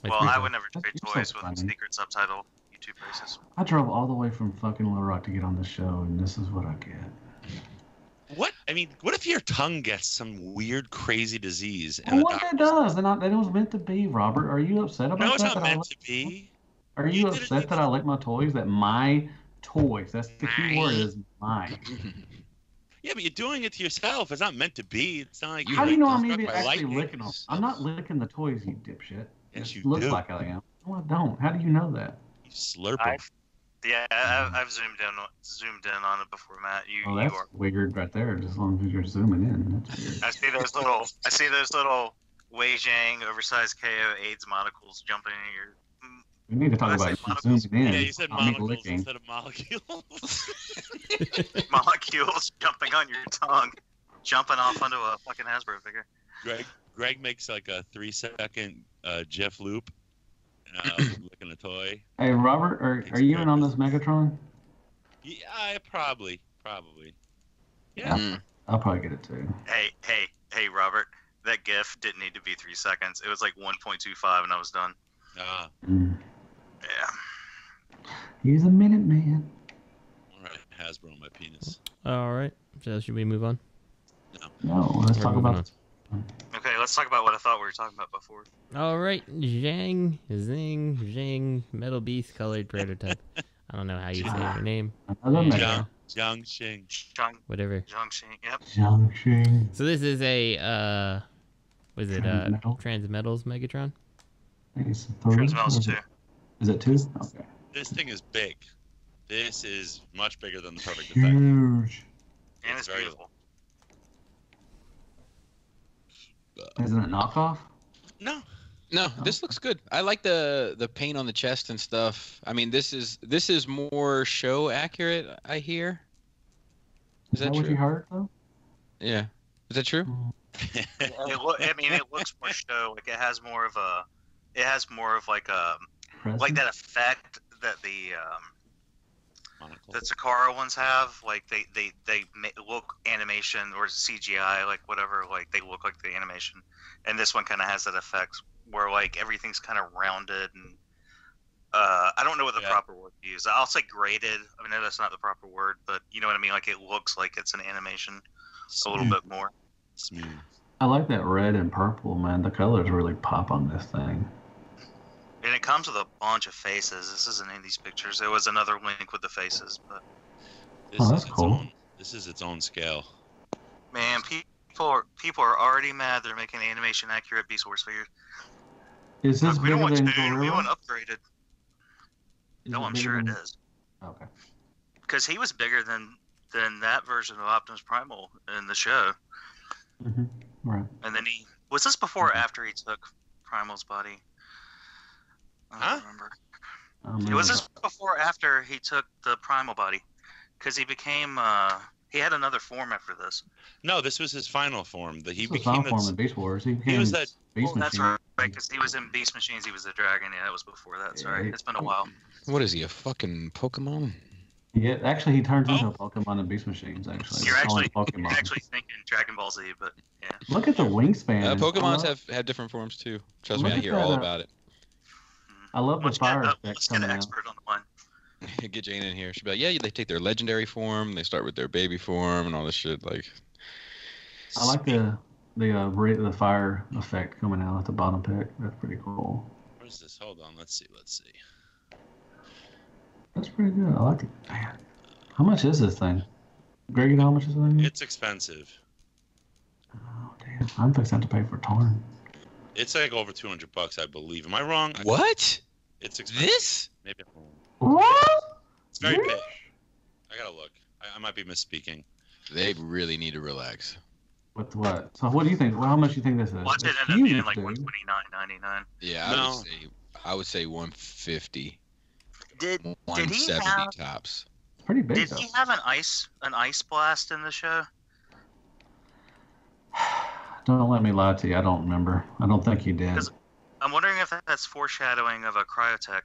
Well, I would never That's- trade you're toys so with funny. secret subtitle YouTube prices. I drove all the way from fucking Little Rock to get on this show, and this is what I get. What? I mean, what if your tongue gets some weird, crazy disease? Well, what that does, then it was meant to be, Robert. Are you upset about No, that? it's not that I meant lick- to be. Are You you didn't upset that I lick my toys? That my toys, that's the key word, is mine. Yeah, but you're doing it to yourself. It's not meant to be. It's not like You How do you know I'm struck even by actually lightning licking them? I'm not licking the toys, you dipshit. Yes, you looks do. like I am. No, I don't. How do you know that? You slurp 'em. I've zoomed in on it before, Matt. Well, You that's are. weird right there. Just as long as you're zooming in, that's weird. I see those little Wei Zhang oversized KO AIDS monocles jumping in your. We need to talk Did I about say you monocles? zooming in. Yeah, you said not me monocles licking. instead of molecules. Molecules jumping on your tongue, jumping off onto a fucking Hasbro figure. Greg makes like a 3-second GIF loop, licking a toy. Hey, Robert, are you in on this Megatron? Yeah, probably. Yeah. I'll probably get it too. Hey, Robert. That GIF didn't need to be 3 seconds. It was like 1.25, and I was done. Yeah. He's a minute man. All right, Hasbro on my penis. All right. So should we move on? No, let's We're talk moving about. Okay, let's talk about what I thought we were talking about before. All right, Jiang Xing Metalbeast colored prototype. I don't know how you say your name. Another Yeah. Megatron. Jiang Xing. Whatever. Jiang Xing, yep. Jiang Xing. So this is a was it Transmetal? Transmetals Megatron? I think it's 3. Transmetals 2. Is it 2? Okay. This thing is big. This is much bigger than the Perfect Effect. Huge. And it's very- beautiful. Isn't it knockoff? No. No, this looks good. I like the paint on the chest and stuff. I mean, this is more show accurate, I hear. Is that what true? you heard though? Yeah. Is that true? It looks more show. Like it has more of like Present? that effect that the Monocle. Takara ones have. Like they look animation or CGI, like whatever. Like they look like the animation, and this one kind of has that effect where like everything's kind of rounded and I don't know what the proper word to use. I'll say graded. I mean, that's not the proper word, but you know what I mean. Like it looks like it's an animation a little bit more. Smooth. I like that red and purple, man. The colors really pop on this thing. And it comes with a bunch of faces. This isn't in these pictures. There was another link with the faces, but that's cool. This is its own scale. man, people are already mad they're making animation accurate Beast Wars figures. Is this We bigger don't want than tuned, we Gorilla? want upgraded. Is No, it I'm bigger sure it than- is. Okay. Because he was bigger than that version of Optimus Primal in the show. Mm-hmm. Right. And then was this before or after he took Primal's body? I don't remember. It was this before or after he took the Primal body? Because he became, he had another form after this. No, this was his final form. He This was became final form in Beast Wars. He was became that- Beast That's Machine. right, because he was in Beast Machines, he was a dragon. Yeah, that was before that. Sorry, it's been a while. What is he, a fucking Pokemon? Yeah, actually, he turns into a Pokemon in Beast Machines. Actually, You're It's all actually, Pokemon. thinking Dragon Ball Z, but yeah. Look at the wingspan. Pokemons I love- have different forms too. Trust me, Look I at hear that, all about it. I love the Let's fire get, effect let's get coming an out. expert on the line. Get Jane in here. She'll be like, yeah, they take their legendary form, they start with their baby form and all this shit. Like, I like the fire effect coming out at the bottom pick. That's pretty cool. Where's this? Hold on. Let's see. That's pretty good. I like it. Man. How much is this thing? Greg, you know how much this thing is? It's expensive. Oh, damn. I'm fixing to pay for Torn. It's like over $200, I believe. Am I wrong? what? It's expensive. This? Maybe I'm wrong. What? It's very big. I gotta look. I might be misspeaking. They really need to relax. With what? So what do you think? Well, how much do you think this is? Watch it It's end up being huge, like dude. $129.99. Yeah, No. I would say 150. Did he 170 have? tops. It's pretty big, Did though. he have an ice blast in the show? Don't let me lie to you. I don't remember. I don't think he did. Because- I'm wondering if that's foreshadowing of a cryotech.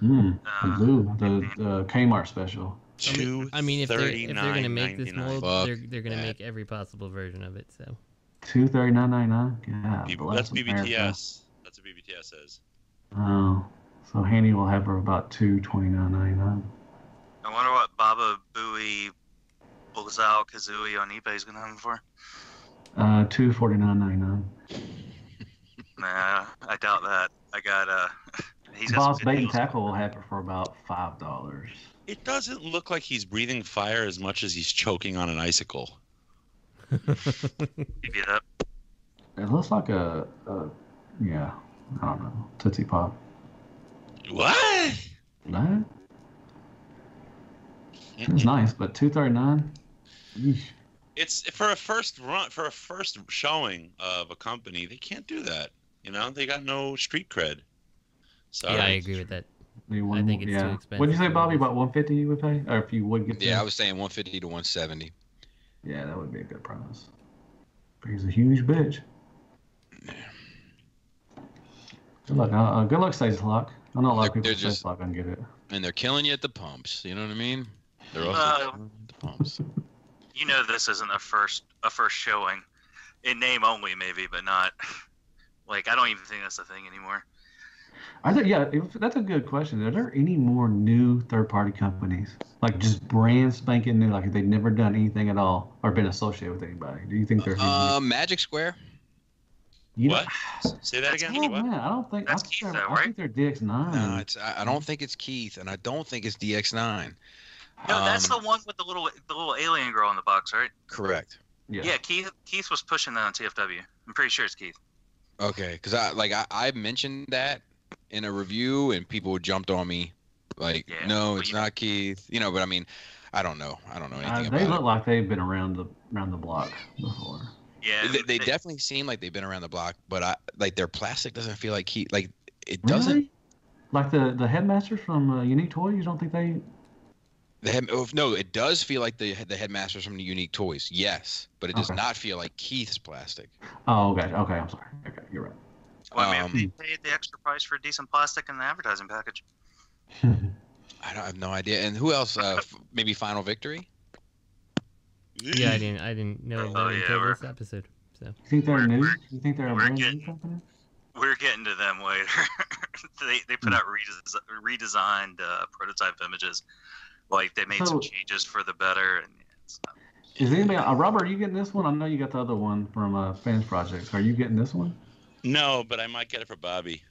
The Kmart special. I mean, if they're gonna make this mold, Fuck they're gonna that. make every possible version of it. So $239.99. God That's bless America. BBTS. That's what BBTS says. Oh, so Hanny will have her about $229.99. I wonder what Baba Booey Bulzao Kazooie on eBay is gonna have him for. $249.99. Nah, I doubt that. I got he's got Boss some good Bait and deals. Tackle will have her for about $5. It doesn't look like he's breathing fire as much as he's choking on an icicle. Give you that. It looks like yeah. I don't know. Tootsie Pop. What? No. It's nice, but $2.39. Yeesh. It's for a first showing of a company. They can't do that. You know, they got no street cred. Sorry. Yeah, I agree with that. Maybe I think it's too expensive. What'd you say, for Bobby? movies. About 150 you would pay, or if you would get? Yeah, I was saying 150 to 170. Yeah, that would be a good price. But he's a huge bitch. Good luck. Good luck, Stasis Lock. I know a lot of people say Stasis Lock and get it. And they're killing you at the pumps. You know what I mean? They're also killing you at the pumps. You know, this isn't a first showing, in name only maybe, but not. Like, I don't even think that's a thing anymore. That's a good question. Are there any more new third-party companies, like just brand spanking new, like they've never done anything at all or been associated with anybody? Do you think there's Magic Square? What? Say that again. Oh What? man, I don't think That's I Keith, think though, I think they're DX9. No, I don't think it's Keith, and I don't think it's DX9. No, that's the one with the little alien girl in the box, right? Correct. Yeah, Keith was pushing that on TFW. I'm pretty sure it's Keith. Okay, because I mentioned that in a review, and people jumped on me like, no, it's not Keith. You know, but I mean, I don't know anything about it. They look like they've been around the block before. Yeah, They definitely seem like they've been around the block, but their plastic doesn't feel like Keith. Like it doesn't. Really? Like the headmasters from Unique Toys. You don't think they? No, it does feel like the headmasters from the Unique Toys. Yes, but it does not feel like Keith's plastic. Oh, okay. Okay, I'm sorry. Okay, you're right. Well, I mean, they paid the extra price for decent plastic in the advertising package. I have no idea. And who else? Maybe Final Victory. Yeah, I didn't know that until this episode. So You think they're new? You think they're a brand new company? We're getting to them later. they put out redesigned prototype images. Like, they made some changes for the better. And Is anybody? Robert, are you getting this one? I know you got the other one from Fans Projects. Are you getting this one? No, but I might get it for Bobby.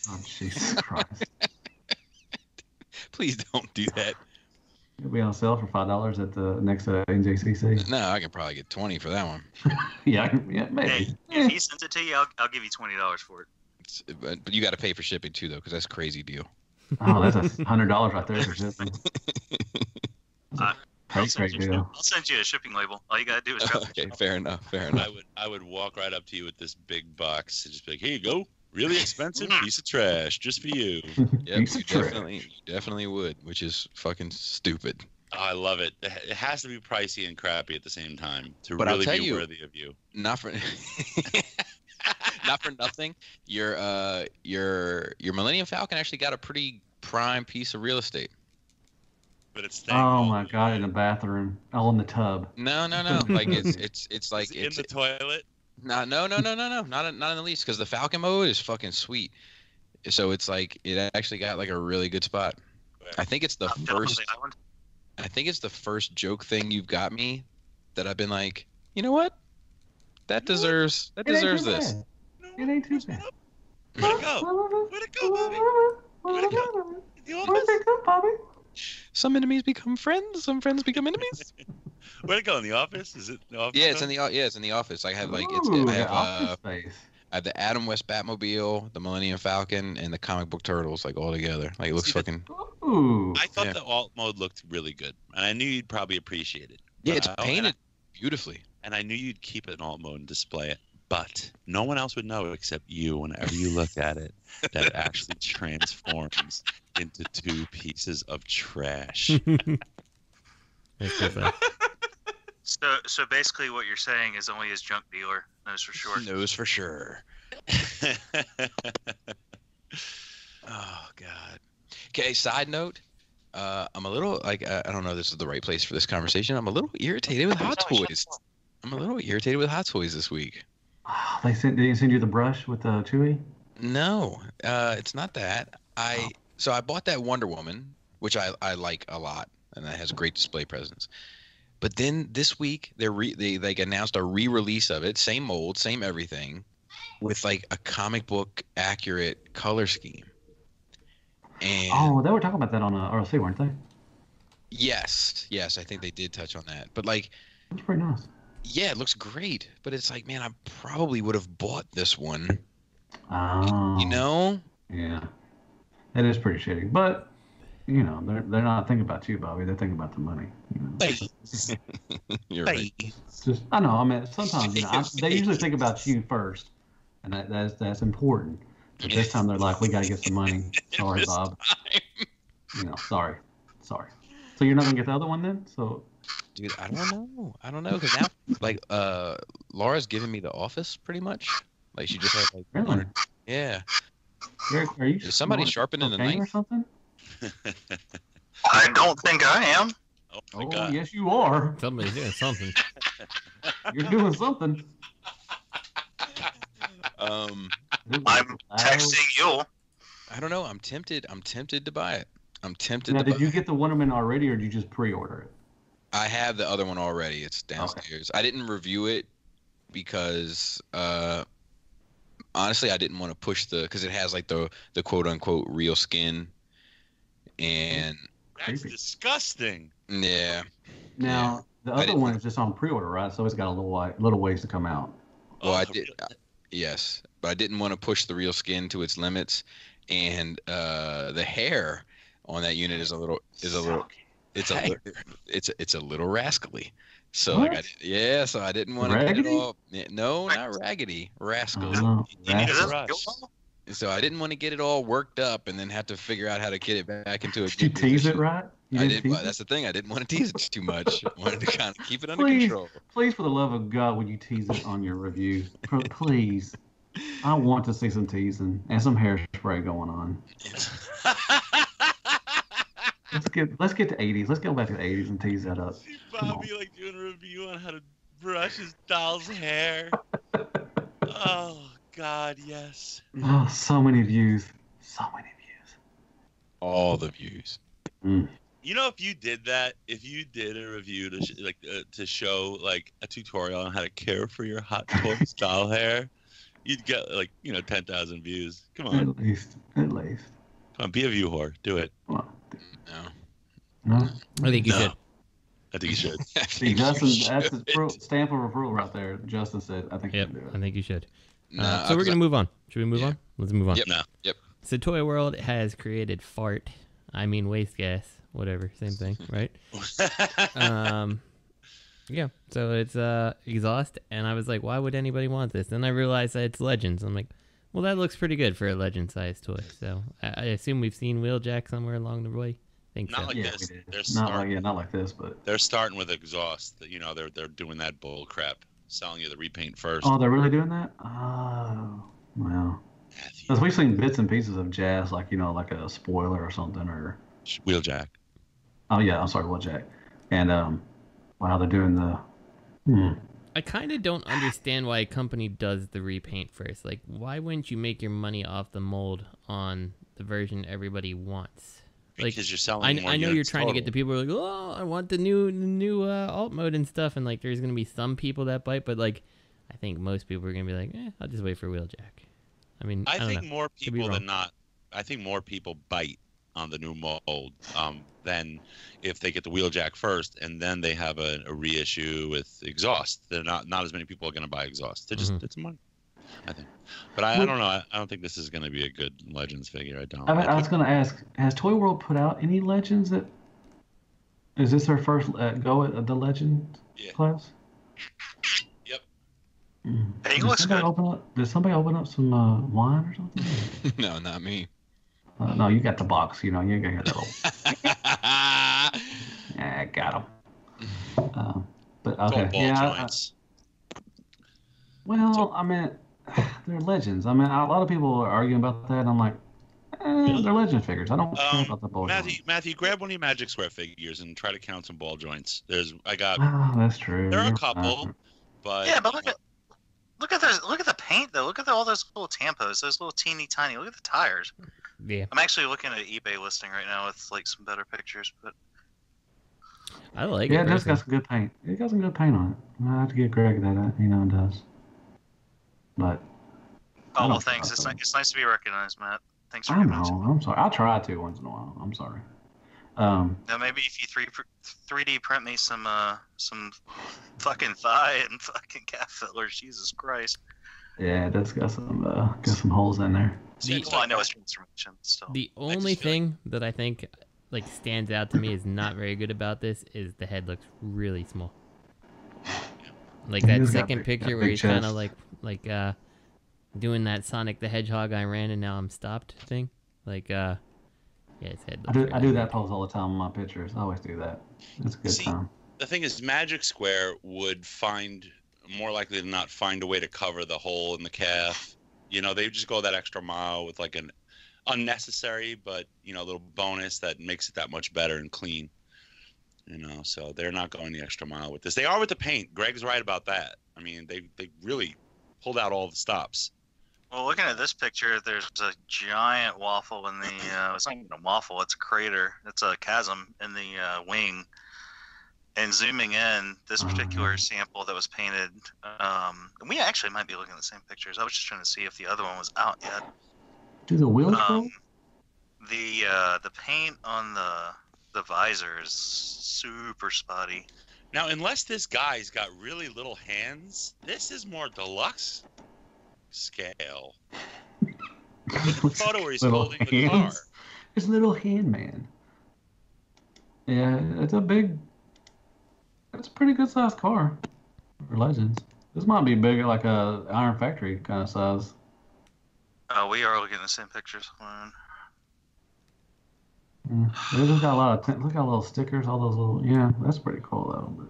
Oh, Jesus Christ. Please don't do that. It'll be on sale for $5 at the next NJCC. No, I can probably get 20 for that one. yeah, maybe. Hey, if he sends it to you, I'll give you $20 for it. But you got to pay for shipping too, though, because that's a crazy deal. Oh, that's $100 right there for shipping. I'll send you a shipping label. All you gotta do is shop. Okay, fair enough. I would walk right up to you with this big box and just be like, "Here you go, really expensive piece of trash, just for you." Yeah, you definitely would, which is fucking stupid. Oh, I love it. It has to be pricey and crappy at the same time to But really I'll tell be you, worthy of you. Not for not for nothing. Your Millennium Falcon actually got a pretty prime piece of real estate. But it's oh my god, in the bathroom, all in the tub. No. Like it's like in the toilet. No, not in the least, because the Falcon mode is fucking sweet. So it's like it actually got like a really good spot. I think it's the first. I think it's the first joke thing you've got me that I've been like, you know what? That deserves this. It ain't too bad. Where'd it go? Where'd it go, Bobby? Where'd it go? Where'd it go, Bobby? Some enemies become friends. Some friends become enemies. Where'd it go? In the office? Is it in the office? Yeah, it's in the office. I have like I have the Adam West Batmobile, the Millennium Falcon, and the comic book Turtles like all together. Like it looks fucking. I thought the alt mode looked really good, and I knew you'd probably appreciate it. Yeah, it's painted beautifully. And I knew you'd keep it in alt mode and display it, but no one else would know except you. Whenever you look at it, that it actually transforms into two pieces of trash. So basically, what you're saying is only his junk dealer knows for sure. Knows for sure. Oh God. Okay. Side note. I'm a little like I don't know if this is the right place for this conversation. I'm a little irritated with Hot Toys. This week. Oh, they didn't send you the brush with the Chewy? No, it's not that. So I bought that Wonder Woman, which I like a lot, and that has great display presence. But then this week they like announced a re-release of it, same mold, same everything, with like a comic book accurate color scheme. And they were talking about that on RLC, weren't they? Yes, I think they did touch on that. But like, it's pretty nice. Yeah, it looks great, but it's like, man, I probably would have bought this one Oh. You know? Yeah. It is pretty shitty. But, you know, they're not thinking about you, Bobby. They're thinking about the money. You know? You're right. Just, I know. I mean, sometimes, you know, they usually think about you first. And that's important. But this time they're like, we got to get some money. Sorry, Bob. You know, sorry. So you're not going to get the other one then? So... Dude, I don't know, because now, like, Laura's giving me The Office pretty much. Like, she just had like, really? Yeah. Are you Is somebody sharpening the cocaine knife or something? I don't think I am. Oh my Oh, god. yes, you are. Somebody's doing something. You're doing something. I'm texting you. I don't know. I'm tempted to buy it. I'm tempted Now, to buy did you it. get the Wonderman already, or did you just pre-order it? I have the other one already. It's downstairs. I didn't review it because honestly, I didn't want to push because it has like the quote unquote real skin, and That's Creepy. disgusting. yeah. Now, the other one is just on pre-order, right? So it's got a little ways to come out. Well, Oh, I did. Yes, but I didn't want to push the real skin to its limits, and the hair on that unit is a little. It's a little rascally. So What? so I didn't want to get it Raggedy? all. No, not raggedy, rascally. Oh, You need that's- a Is brush. this So I didn't want to get it all worked up and then have to figure out how to get it back into a Did you good tease it position. right? You I didn't did. tease Well, it? that's the thing. I didn't want to tease it too much. I wanted to kind of keep it under Please. control. Please, for the love of God, would you tease it on your review? Please. I want to see some teasing and some hairspray going on. Let's get to 80s. Let's go back to the 80s and tease that up. See Come Bobby like doing a review on how to brush his doll's hair. Oh God, yes. Oh, so many views. So many views. All the views. Mm. You know, if you did a review to show like a tutorial on how to care for your hot toys doll hair, you'd get 10,000 views. Come on, At least. come on, be a view whore. Do it. Come on. No. No. I think you No. should. I think you should. I See, think you Justin, should. that's the stamp of approval right there. Justin said, I think you Yep, can do I it. think you should. Nah, So we're gonna move on. Should we move Yeah. on? Let's move on. Yep. No. Yep. So Toy World has created fart. I mean waste gas. Whatever, same thing, right? Yeah. So it's exhaust, and I was like, why would anybody want this? Then I realized that it's Legends. I'm like, well, that looks pretty good for a Legend-sized toy. So I assume we've seen Wheeljack somewhere along the way. Think Not so. like Yeah, this. we did. They're Not like this, but They're starting with exhaust. They're doing that bull crap, selling you the repaint first. oh, they're really doing that? Oh, wow. Matthew. Because we've seen bits and pieces of jazz, like like a spoiler or something, or Wheeljack. oh yeah, I'm sorry, Jack. And wow, they're doing the. I kind of don't understand why a company does the repaint first. Like, why wouldn't you make your money off the mold on the version everybody wants? Like, Because you're selling more I know you're units trying to get total. the people who are like, oh, I want the new alt mode and stuff, and like, there's gonna be some people that bite, but like, I think most people are gonna be like, I'll just wait for Wheeljack. I mean, I don't think know. more Could be people than wrong. not. I think more people bite on the new mold than if they get the Wheeljack first and then they have a reissue with exhaust. They're not as many people are going to buy exhaust. They're just it's money, I think. But I don't know. I don't think this is going to be a good Legends figure. I don't. I was going to ask, has Toy World put out any Legends that? Is this their first go at the Legend Yeah. class? Yep. He looks good. Did somebody open up some wine or something? No, not me. No, you got the box. You got your little. Yeah, I got them. But okay, Football yeah. joints. Well, I mean, they're Legends. I mean, a lot of people are arguing about that. I'm like, they're Legend figures. I don't care about the ball joints. Matthew, grab one of your Magic Square figures and try to count some ball joints. Oh, that's true. There are a You're couple, right. but Yeah, but look at the paint though. Look at all those little tampos, those little teeny tiny. Look at the tires. Yeah, I'm actually looking at an eBay listing right now with like some better pictures, but I like Yeah, it. it does got personally. some good paint. It got some good paint on it. I have to give Greg that. It does. But I oh well, don't thanks. know. It's nice to be recognized, Matt. Thanks for I giving it to know. me. I'm sorry. I'll try to once in a while. I'm sorry. Now maybe if you 3D print me some fucking thigh and fucking calf fillers, Jesus Christ. Yeah, that's got some holes in there. Well, I know it's transformation still. The only thing that I think like stands out to me is not very good about this is the head looks really small. Like that second picture where he's kind of like doing that Sonic the Hedgehog I ran and now I'm stopped thing. Like yeah, his head looks I do that pose all the time on my pictures. I always do that. It's a good time. The thing is, Magic Square would more likely than not find a way to cover the hole in the calf. You know, they just go that extra mile with like an unnecessary but little bonus that makes it that much better and clean. So they're not going the extra mile with this. They are with the paint. Greg's right about that. I mean, they really pulled out all the stops. Well, looking at this picture, there's a giant waffle in the. It's not even a waffle. It's a crater. It's a chasm in the wing. And zooming in, this particular sample that was painted, we actually might be looking at the same pictures. I was just trying to see if the other one was out yet. Do the wheels go? The paint on the visor is super spotty. Now, unless this guy's got really little hands, this is more deluxe scale. The photo where he's holding the car. It's little hand man. Yeah, it's a pretty good sized car for Legends. This might be bigger, like a Iron Factory kind of size. Oh, we are looking at the same pictures. They just got a lot of look at all those stickers, all those little. Yeah, that's pretty cool though.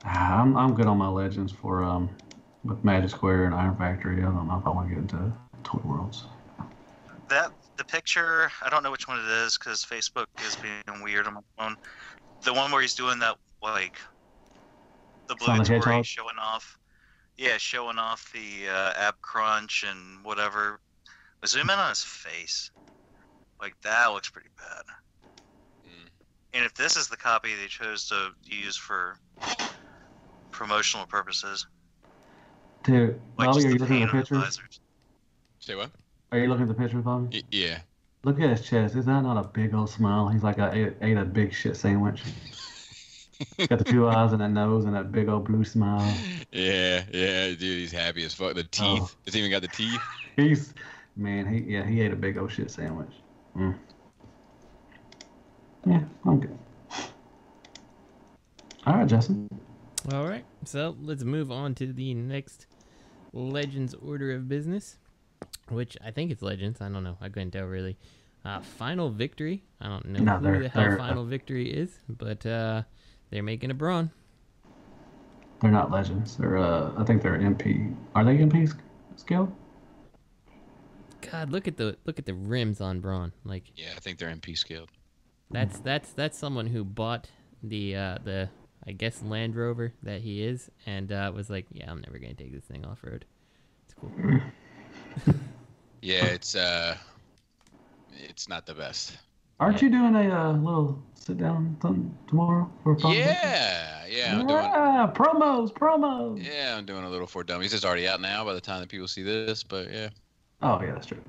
But I'm good on my Legends for with Magic Square and Iron Factory. I don't know if I want to get into Toy Worlds. The picture, I don't know which one it is because Facebook is being weird on my phone. The one where he's doing that like the blue Tory showing off the ab crunch and whatever. But zoom in on his face. Like, that looks pretty bad. And if this is the copy they chose to use for promotional purposes. Dude, Bobby, are you looking at the pictures? Say what? Are you looking at the pictures, Bobby? Yeah. Look at his chest. Is that not a big old smile? He's like ate a big shit sandwich. Got the two eyes and that nose and that big old blue smile. Yeah, dude, he's happy as fuck. The teeth. It's even got the teeth. He ate a big old shit sandwich. Yeah, I'm good. All right, Justin. All right, so let's move on to the next Legends order of business, which I think it's Legends. I don't know. I couldn't tell really. Final Victory. I don't know who the hell Final Victory is, but they're making a Brawn. They're not Legends. They're I think they're MP. Are they MP scale? God, look at the rims on Brawn. Like, yeah, I think they're MP scaled. That's someone who bought the I guess Land Rover that he is, and was like, yeah, I'm never gonna take this thing off road. It's cool. Yeah, it's not the best. Aren't you doing a little sit down tomorrow for fun? Yeah, I'm doing promos. Yeah, I'm doing a little for dummies. It's already out now by the time that people see this, but yeah. Oh yeah, that's true.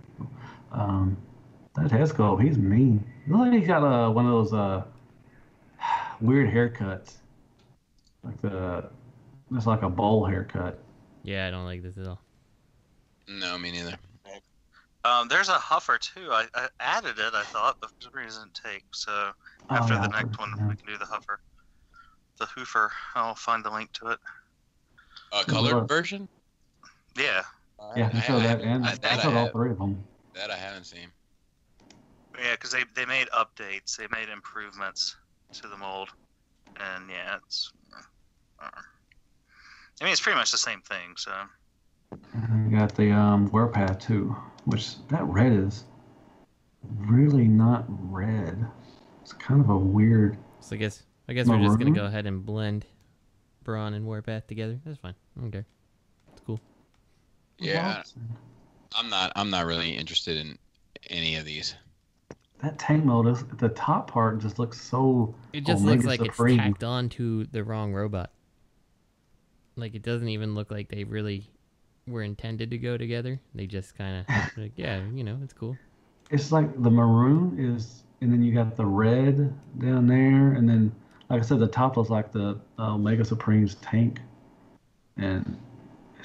That Hesco, he's mean. Look like he's got one of those weird haircuts, it's like a bowl haircut. Yeah, I don't like this at all. No, me neither. There's a huffer too. I added it, I thought, but for some reason it didn't take. So after the next one, we can do the huffer. The huffer. I'll find the link to it. A colored version? Yeah. Yeah, I showed that, and I showed all three of them. That I haven't seen. Yeah, because they made updates. They made improvements to the mold. And yeah, it's... I mean, it's pretty much the same thing, so... And we got the Warpath too, which that red is really not red. It's kind of a weird... So I guess we're just going to go ahead and blend Brawn and Warpath together. That's fine. I don't care. It's cool. Yeah, I'm not really interested in any of these. That tank mode is the top part just looks so. It just looks like Supreme. It's tacked on to the wrong robot. Like, it doesn't even look like they really were intended to go together. They just kind of like, yeah, it's cool. It's like the maroon is, and then you got the red down there, and then like I said, the top looks like the Omega Supreme's tank, and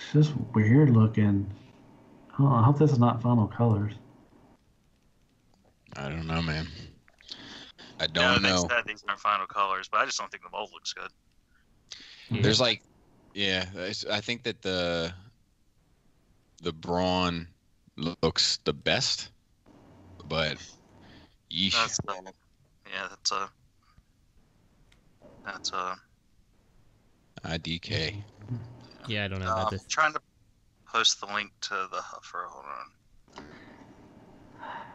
It's just weird looking. Oh, I hope this is not final colors. I don't know, man. I Yeah, don't they know. said these aren't final colors, but I just don't think the mold looks good. Yeah. There's like, yeah, I think that the Brawn looks the best, but yeesh. That's a IDK. Yeah, I don't know about this. trying to post the link to the huffer. Hold on.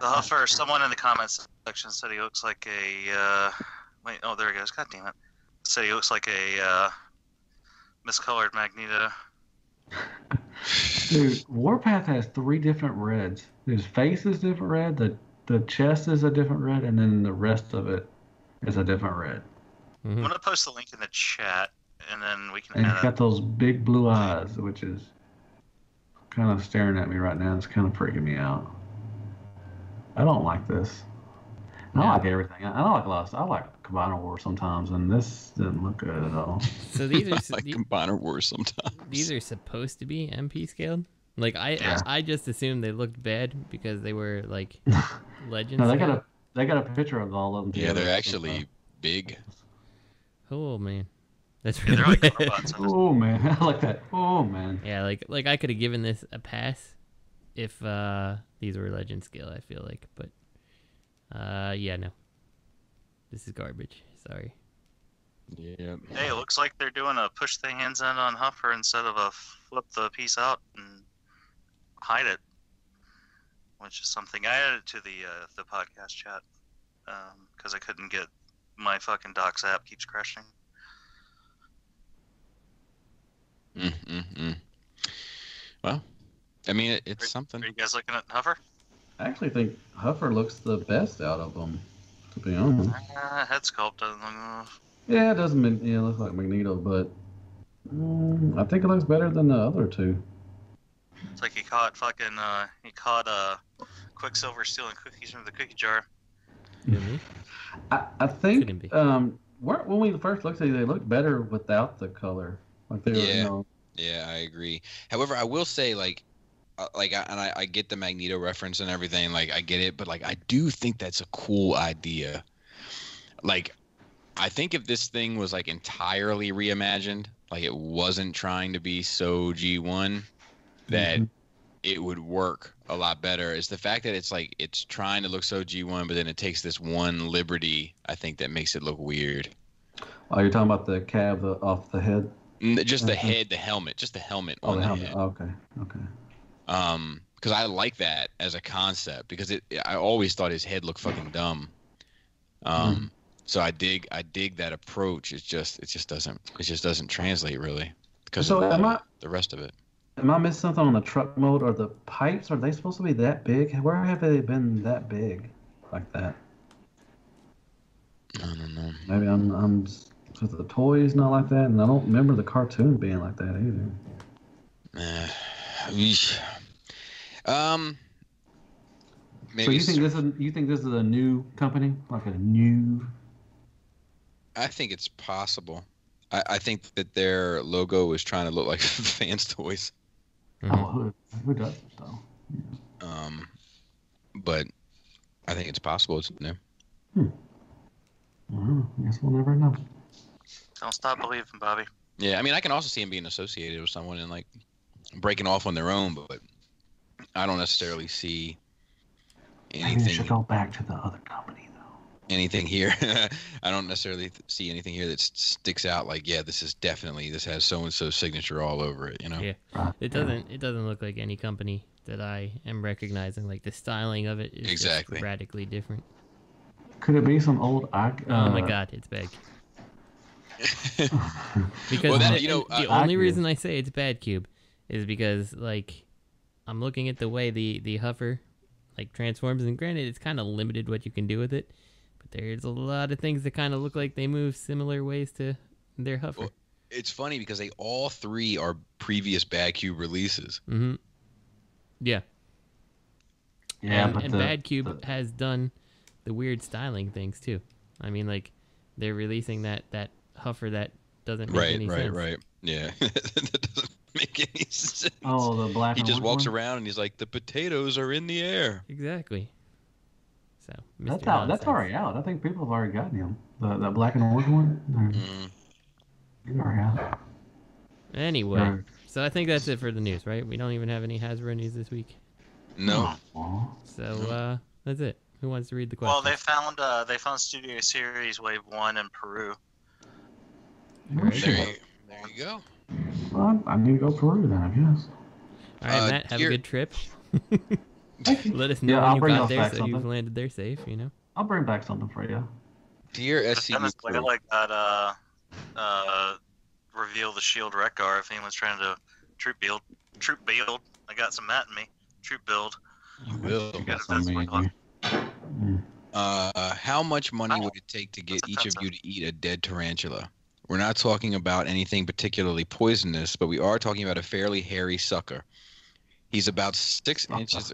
The huffer. Someone in the comments section said he looks like a. Wait. Oh, there he goes. God damn it. Said he looks like a miscolored Magneto. Dude, Warpath has 3 different reds. His face is different red, the chest is a different red, and then the rest of it is a different red. I'm gonna post the link in the chat, and then we can. And he's add got those big blue eyes, which is kind of staring at me right now. It's kind of freaking me out. I don't like this. I No. like everything. I don't like a lot of stuff. I like Combiner War sometimes, and this didn't look good at all. So these are like Combiner Wars sometimes. these are supposed to be MP scaled. Like I just assumed they looked bad because they were like legends. No, they got a picture of all of them. Yeah, together. they're actually big. Oh man, that's Yeah, really they're like bad. robots. Oh man, I like that. Oh man. Yeah, like I could have given this a pass if these were legend scale. I feel like, but yeah, no, this is garbage. Sorry. Yeah. Hey, it looks like they're doing a push the hands in on huffer instead of a flip the piece out and hide it, which is something I added to the podcast chat because I couldn't get my fucking Docs app keeps crashing. Well, I mean, it's something. Are you guys looking at huffer? I actually think Huffer looks the best out of them, to be honest. Head sculpt doesn't look. Yeah, it doesn't look like Magneto, but I think it looks better than the other 2. It's like he caught Quicksilver stealing cookies from the cookie jar. Really? I think Couldn't be. when we first looked at it, they looked better without the color. Like they were, Yeah. Yeah, I agree. However, I will say, I get the Magneto reference and everything. Like, I get it, but like, I do think that's a cool idea. Like, I think if this thing was like entirely reimagined, like it wasn't trying to be so G1, that it would work a lot better. It's the fact that it's trying to look so G1, but then it takes this one liberty, I think, that makes it look weird. Oh, you're talking about the cab off the head? Just the head, the helmet, just the helmet on the head. Oh, okay. Because I like that as a concept, because I always thought his head looked fucking dumb. So I dig that approach. It just doesn't translate really because of the rest of it. Am I missing something on the truck mode? Or the pipes? Are they supposed to be that big? Where have they been that big, like that? I don't know. Maybe I'm because the toy's not like that, and I don't remember the cartoon being like that either. Maybe. So you think this is a new company, like a new? I think it's possible. I think that their logo is trying to look like Fans Toys. Oh, who doesn't though? But I think it's possible it's new. Well, I guess we'll never know. Don't stop believing, Bobby. Yeah, I mean, I can also see them being associated with someone and like breaking off on their own, but I don't necessarily see anything. Maybe you should go back to the other company though. Anything here? I don't necessarily see anything here that sticks out. Like, yeah, this has so and so signature all over it. You know? Yeah, it doesn't look like any company that I am recognizing. Like the styling of it is Exactly. just radically different. Could it be some old? Oh my god, it's bad. Because Well, the only reason I say it's bad, Cube, is because like I'm looking at the way the huffer like transforms, and granted it's kind of limited what you can do with it, but there's a lot of things that kind of look like they move similar ways to their huffer. Well, it's funny because they all 3 are previous Bad Cube releases. Yeah. Yeah, and Bad Cube has done the weird styling things too. I mean, like they're releasing that huffer that doesn't make any sense. Right. Yeah, that doesn't make any sense. Oh, the black. He and just white walks one? around and he's like, the potatoes are in the air. Exactly. So, Mr. That's out. That's Nonsense. already out. I think people have already gotten him. The black and orange one. Mm. He's already out. Anyway, Right. so I think that's it for the news, right? We don't even have any Hasbro news this week. No. Aw. So that's it. Who wants to read the Well, question? they found Studio Series Wave 1 in Peru. Alright. There you go. Well, I need to go Peru then, I guess. All right, Matt, have a good trip. Let us know Yeah, when I'll you bring got us there back so you've something. landed there safe, you know? I'll bring back something for you. Dear SCU Dennis crew. Bailey got reveal the Shield Wreck-Gar if anyone's trying to troop build. I got some Matt in me. Troop build. You will. You got Some a mean. How much money would it take to get That's each of offensive. you to eat a dead tarantula? We're not talking about anything particularly poisonous, but we are talking about a fairly hairy sucker. He's about 6 inches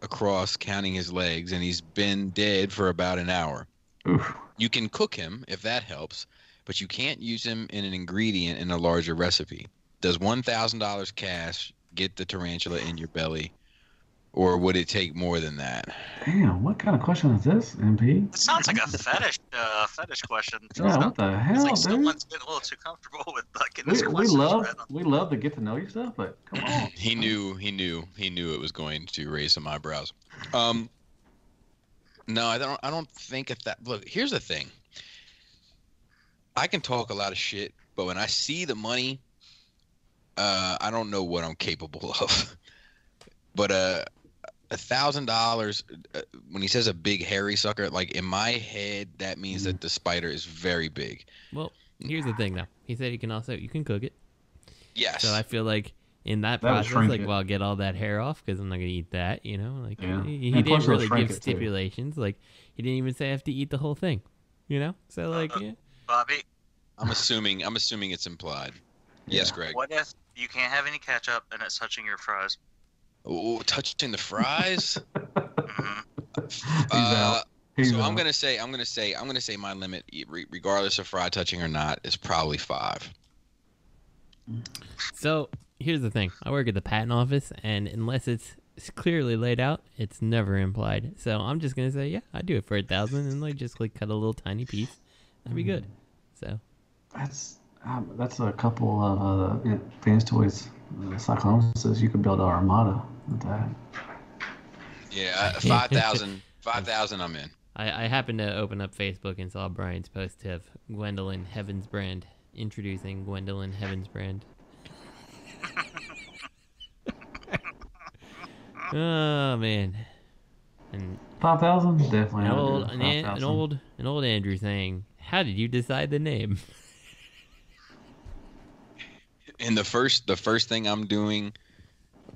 across, counting his legs, and he's been dead for about an hour. Oof. You can cook him, if that helps, but you can't use him in an ingredient in a larger recipe. Does $1,000 cash get the tarantula in your belly, or would it take more than that? Damn, what kind of question is this, MP? It sounds like a fetish question. Yeah, what the It's hell, like dude? someone's getting a little too comfortable with fucking this We question. love to get to know you stuff, but come on. He knew it was going to raise some eyebrows. No, I don't think if that. Look, here's the thing. I can talk a lot of shit, but when I see the money, I don't know what I'm capable of. But $1,000, when he says a big hairy sucker, like in my head, that means that the spider is very big. Well, here's the thing, though. He said you can cook it. Yes. So I feel like in that That would process, shrink like, it. well, I'll get all that hair off because I'm not gonna eat that, you know. Like Yeah. he And plus didn't it'll really shrink give it, too. stipulations. Like he didn't even say I have to eat the whole thing, you know. So like, yeah. Bobby, I'm assuming it's implied. Yes, Yeah. Greg. what if you can't have any ketchup and it's touching your fries? Oh, touching the fries. Mhm. He's out. He's So out. I'm gonna say my limit, regardless of fry touching or not, is probably 5. So here's the thing. I work at the patent office, and unless it's clearly laid out, it's never implied. So I'm just gonna say, yeah, I'd do it for 1,000, and like just like cut a little tiny piece. That'd be good. So That's a couple of Fans Toys Cyclones says you could build an armada with that. Yeah, 5,000. 5,000. I'm in. I happened to open up Facebook and saw Brian's post of Gwendolyn Heavensbrand introducing Gwendolyn Heavensbrand. Oh man, and 5,000, definitely. an old Andrew saying, "How did you decide the name?" And the first thing I'm doing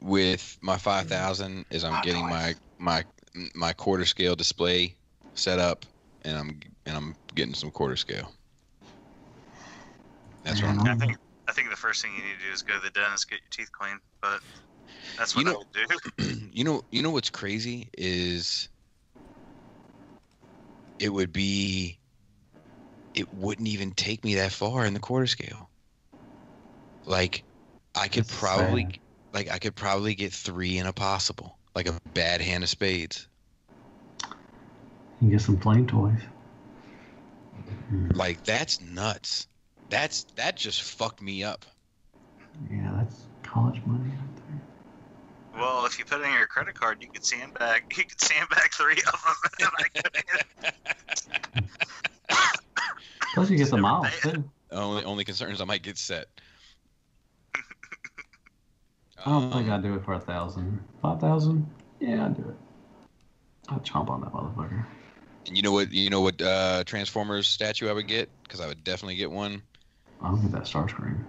with my 5,000 is I'm getting my quarter scale display set up, and I'm getting some quarter scale. That's what I'm I think the first thing you need to do is go to the dentist, get your teeth cleaned. But that's what I would do. You know what's crazy is it wouldn't even take me that far in the quarter scale. Like I could probably get 3 in a possible, like a bad hand of spades. You can get some flame toys. Like that's nuts. That just fucked me up. Yeah, that's college money right there. Well, if you put it in your credit card, you could sandbag 3 of them. Plus you get the miles too. Only concern is I might get set. I don't think I'd do it for 1,000. 5,000? Yeah, I'd do it. I'd chomp on that motherfucker. And you know what Transformers statue I would get? Because I would definitely get one. I'll get that Starscream.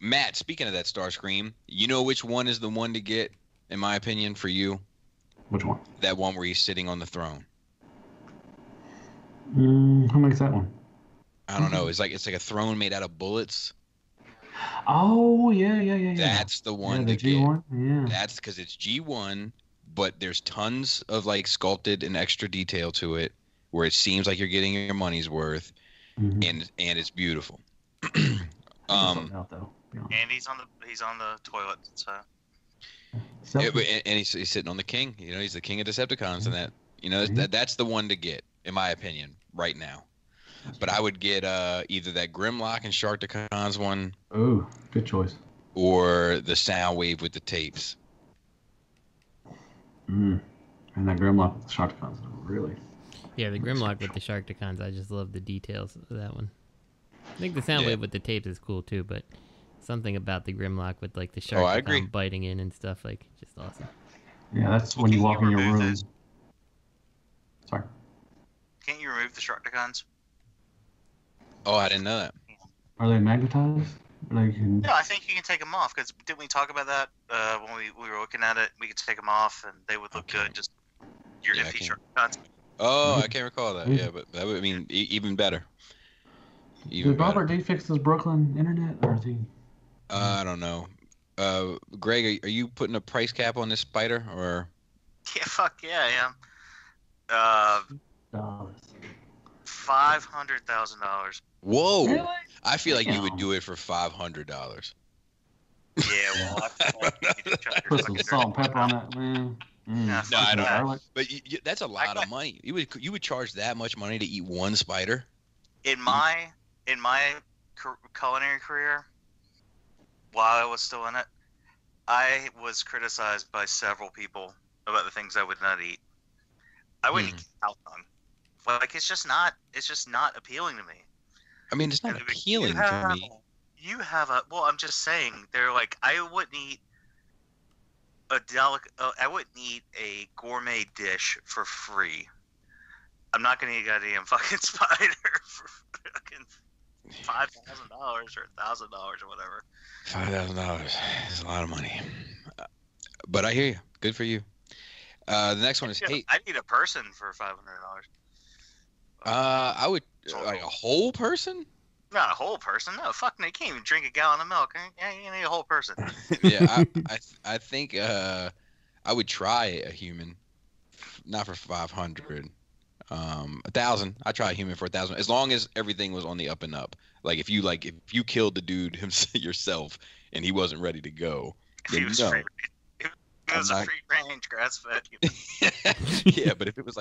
Matt, speaking of that Starscream, you know which one is the one to get, in my opinion, for you? Which one? That one where he's sitting on the throne. Who makes that one? I don't know. It's like a throne made out of bullets. Oh, yeah. That's the one the to G1? get. Yeah. That's because it's G1, but there's tons of like sculpted and extra detail to it, where it seems like you're getting your money's worth, Mhm. and it's beautiful. Something out, though. And he's on the toilet. So And he's sitting on the king. You know, he's the king of Decepticons, and that, you know, that's the one to get, in my opinion, right now. But I would get either that Grimlock and Sharkticons one. Oh, good choice. Or the Soundwave with the tapes. And that Grimlock with the Sharkticons, really. Yeah, the Grimlock with the Sharkticons, I just love the details of that one. I think the Soundwave with the tapes is cool too, but something about the Grimlock with like the Sharkticon biting in and stuff, like, just awesome. Yeah, that's when you walk in your room. Sorry. Can't you remove the Sharkticons? Oh, I didn't know that. Are they magnetized? No, I think you can take them off, because didn't we talk about that when we were looking at it? We could take them off and they would look good. Just your empty Sharkticons. Oh, I can't recall that. Yeah, but that would mean even better. Did Robert D fix his Brooklyn internet, or is he? I don't know. Greg, are you putting a price cap on this spider, or? Yeah, fuck yeah, I am. $500,000. Whoa! Really? I feel like you would do it for $500. Yeah, well, Put some salt and pepper on that, man. No, I don't. But that's a lot of money. You would charge that much money to eat one spider? In my culinary career, while I was still in it, I was criticized by several people about the things I would not eat. I wouldn't eat cow tongue. Like, it's just not appealing to me. I mean, it's not appealing to me. I'm just saying, they're like, I wouldn't eat I wouldn't eat a gourmet dish for free. I'm not gonna eat a goddamn fucking spider for fucking $5,000 or $1,000 or whatever. $5,000 is a lot of money. But I hear you. Good for you. The next one is I need a person for $500. I would like a whole person. Not a whole person. No, fuck no. You can't even drink a gallon of milk. You need a whole person. Yeah, I think I would try a human, not for 500. 1,000. I'd try a human for 1,000, as long as everything was on the up and up. Like if you killed the dude yourself and he wasn't ready to go, then It was a free range grass fed human. Yeah, but if it was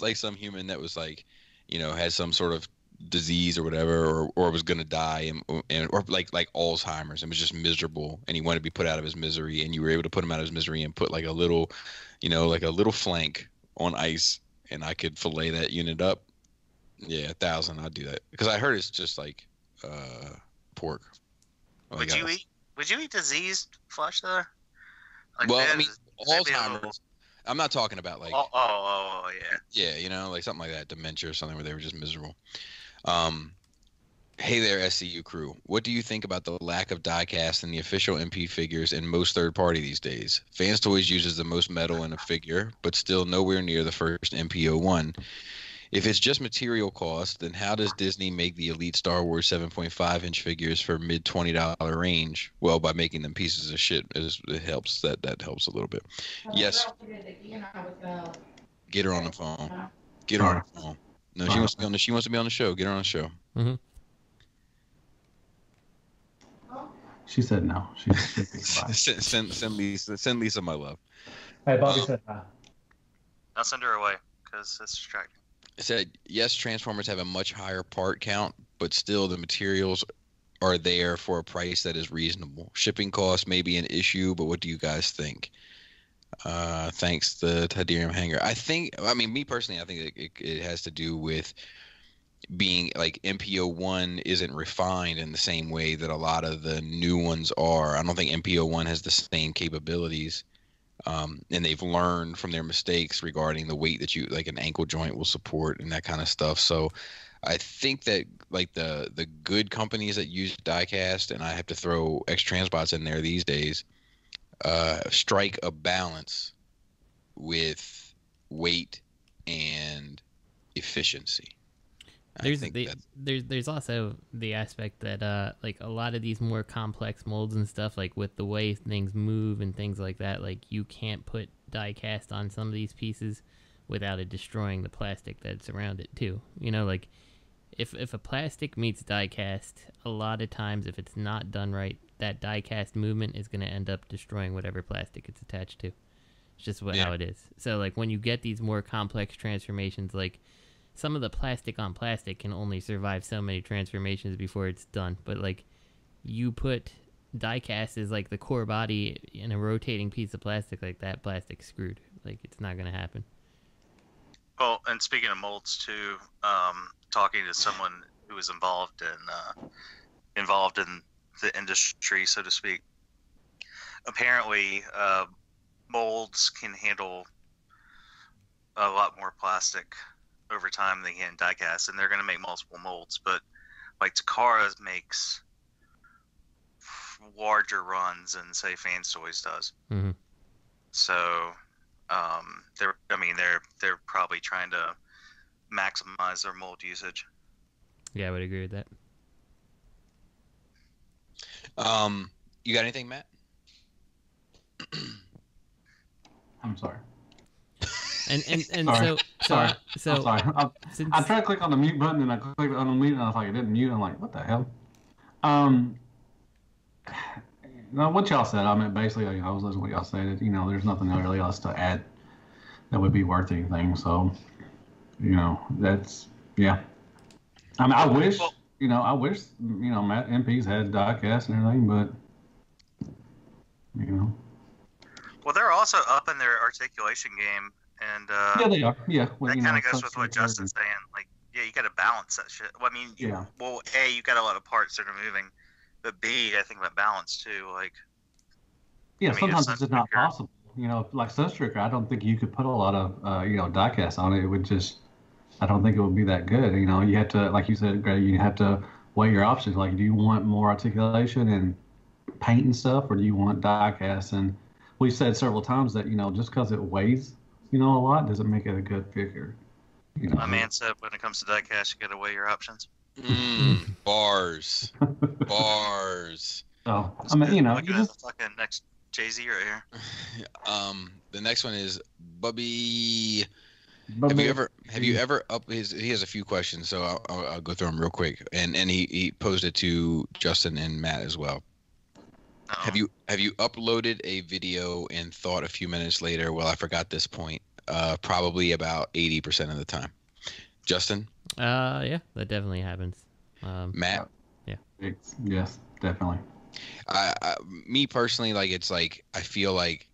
like some human that was like, you know, had some sort of disease or whatever, or was gonna die, and or like Alzheimer's and was just miserable, and he wanted to be put out of his misery, and you were able to put him out of his misery and put like a little, you know, like a little flank on ice, and I could fillet that unit up. Yeah, 1,000. I'd do that, because I heard it's just like pork. Would you eat diseased flesh though? Like, well, I mean, Alzheimer's. I'm not talking about like. Oh, yeah. Yeah, you know, like something like that, dementia or something, where they were just miserable. Hey there, SCU crew. What do you think about the lack of diecast in the official MP figures in most third party these days? Fans Toys uses the most metal in a figure, but still nowhere near the first MP01. If it's just material cost, then how does Disney make the Elite Star Wars 7.5-inch figures for mid $20 range? Well, by making them pieces of shit, it helps. That helps a little bit. Yes. Get her on the phone. Get her on the phone. No, she wants to be on the. She wants to be on the show. Get her on the show. Mm-hmm. She said no. Send Lisa my love. Hey, Bobby said hi. I'll send her away because it's distracting. It said, yes, Transformers have a much higher part count, but still the materials are there for a price that is reasonable. Shipping costs may be an issue, but what do you guys think? Thanks, the Tydirium Hanger. Me personally, I think it has to do with being like MPO1 isn't refined in the same way that a lot of the new ones are. I don't think MPO1 has the same capabilities. And they've learned from their mistakes regarding the weight that like an ankle joint will support and that kind of stuff. So I think that like the good companies that use diecast, and I have to throw X-Transbots in there these days, strike a balance with weight and efficiency. There's also the aspect that like a lot of these more complex molds and stuff, like with the way things move and things like that, like you can't put die cast on some of these pieces without it destroying the plastic that's around it too. You know, like if a plastic meets die cast, a lot of times if it's not done right, that die cast movement is going to end up destroying whatever plastic it's attached to. It's just how it is. So like when you get these more complex transformations, like some of the plastic on plastic can only survive so many transformations before it's done. But like you put die cast as like the core body in a rotating piece of plastic, like that plastic's screwed. Like it's not going to happen. Well, and speaking of molds too, talking to someone who was involved in the industry, so to speak, apparently molds can handle a lot more plastic over time than they can die cast, and they're going to make multiple molds. But like Takara makes larger runs than say Fans Toys does. Mm-hmm. So they're probably trying to maximize their mold usage. Yeah, I would agree with that. You got anything, Matt? I'm sorry. And Sorry. so I'm sorry. I tried to click on the mute button and I clicked on the mute and I was like, it didn't mute. I'm like, what the hell? No, what y'all said, I mean, basically, I was listening to what y'all said. There's nothing really else to add that would be worth anything. So, that's, yeah. I mean, I wish, Matt MPs had diecast and everything, but, Well, they're also up in their articulation game, and yeah, they are. Yeah, well, that kind of goes with what Justin's saying. Like, yeah, you got to balance that shit. Well, I mean, A, you got a lot of parts that are moving, but B, I think about balance too. Like, yeah, sometimes it's just not possible. Like Sunstreaker, I don't think you could put a lot of diecast on it. It would just, I don't think it would be that good. You have to, like you said, Greg, you have to weigh your options. Like, do you want more articulation and paint and stuff, or do you want diecast? And we've said several times that just because it weighs a lot doesn't make it a good figure. My man said when it comes to diecast, you got to weigh your options. Bars. So I mean, look at the fucking next Jay-Z right here. The next one is Bubby. Have you ever he has a few questions, so I'll go through them real quick. And he posed it to Justin and Matt as well. Have you uploaded a video and thought a few minutes later, well, I forgot this point? Probably about 80% of the time. Justin? Yeah, that definitely happens. Matt? Yeah. Yes, definitely. Me personally, like, it's like, I feel like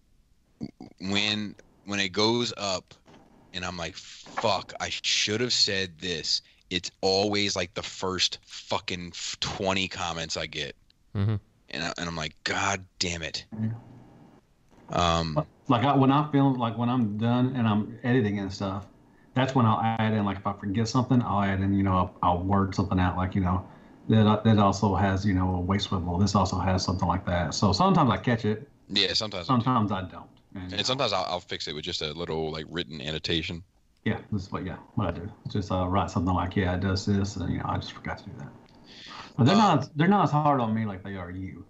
when it goes up and I'm like, fuck, I should have said this, it's always like the first fucking 20 comments I get. Mm-hmm. And I'm like, God damn it. When I feel like when I'm done and I'm editing and stuff, that's when I'll add in, like, if I forget something, I'll add in, I'll word something out, like, that also has, a waist swivel. This also has something like that. So sometimes I catch it. Yeah, sometimes I don't. And sometimes I'll fix it with just a little, like, written annotation. Yeah, this is what I do. Just write something like, yeah, it does this, and I just forgot to do that. But they're not as hard on me like they are you.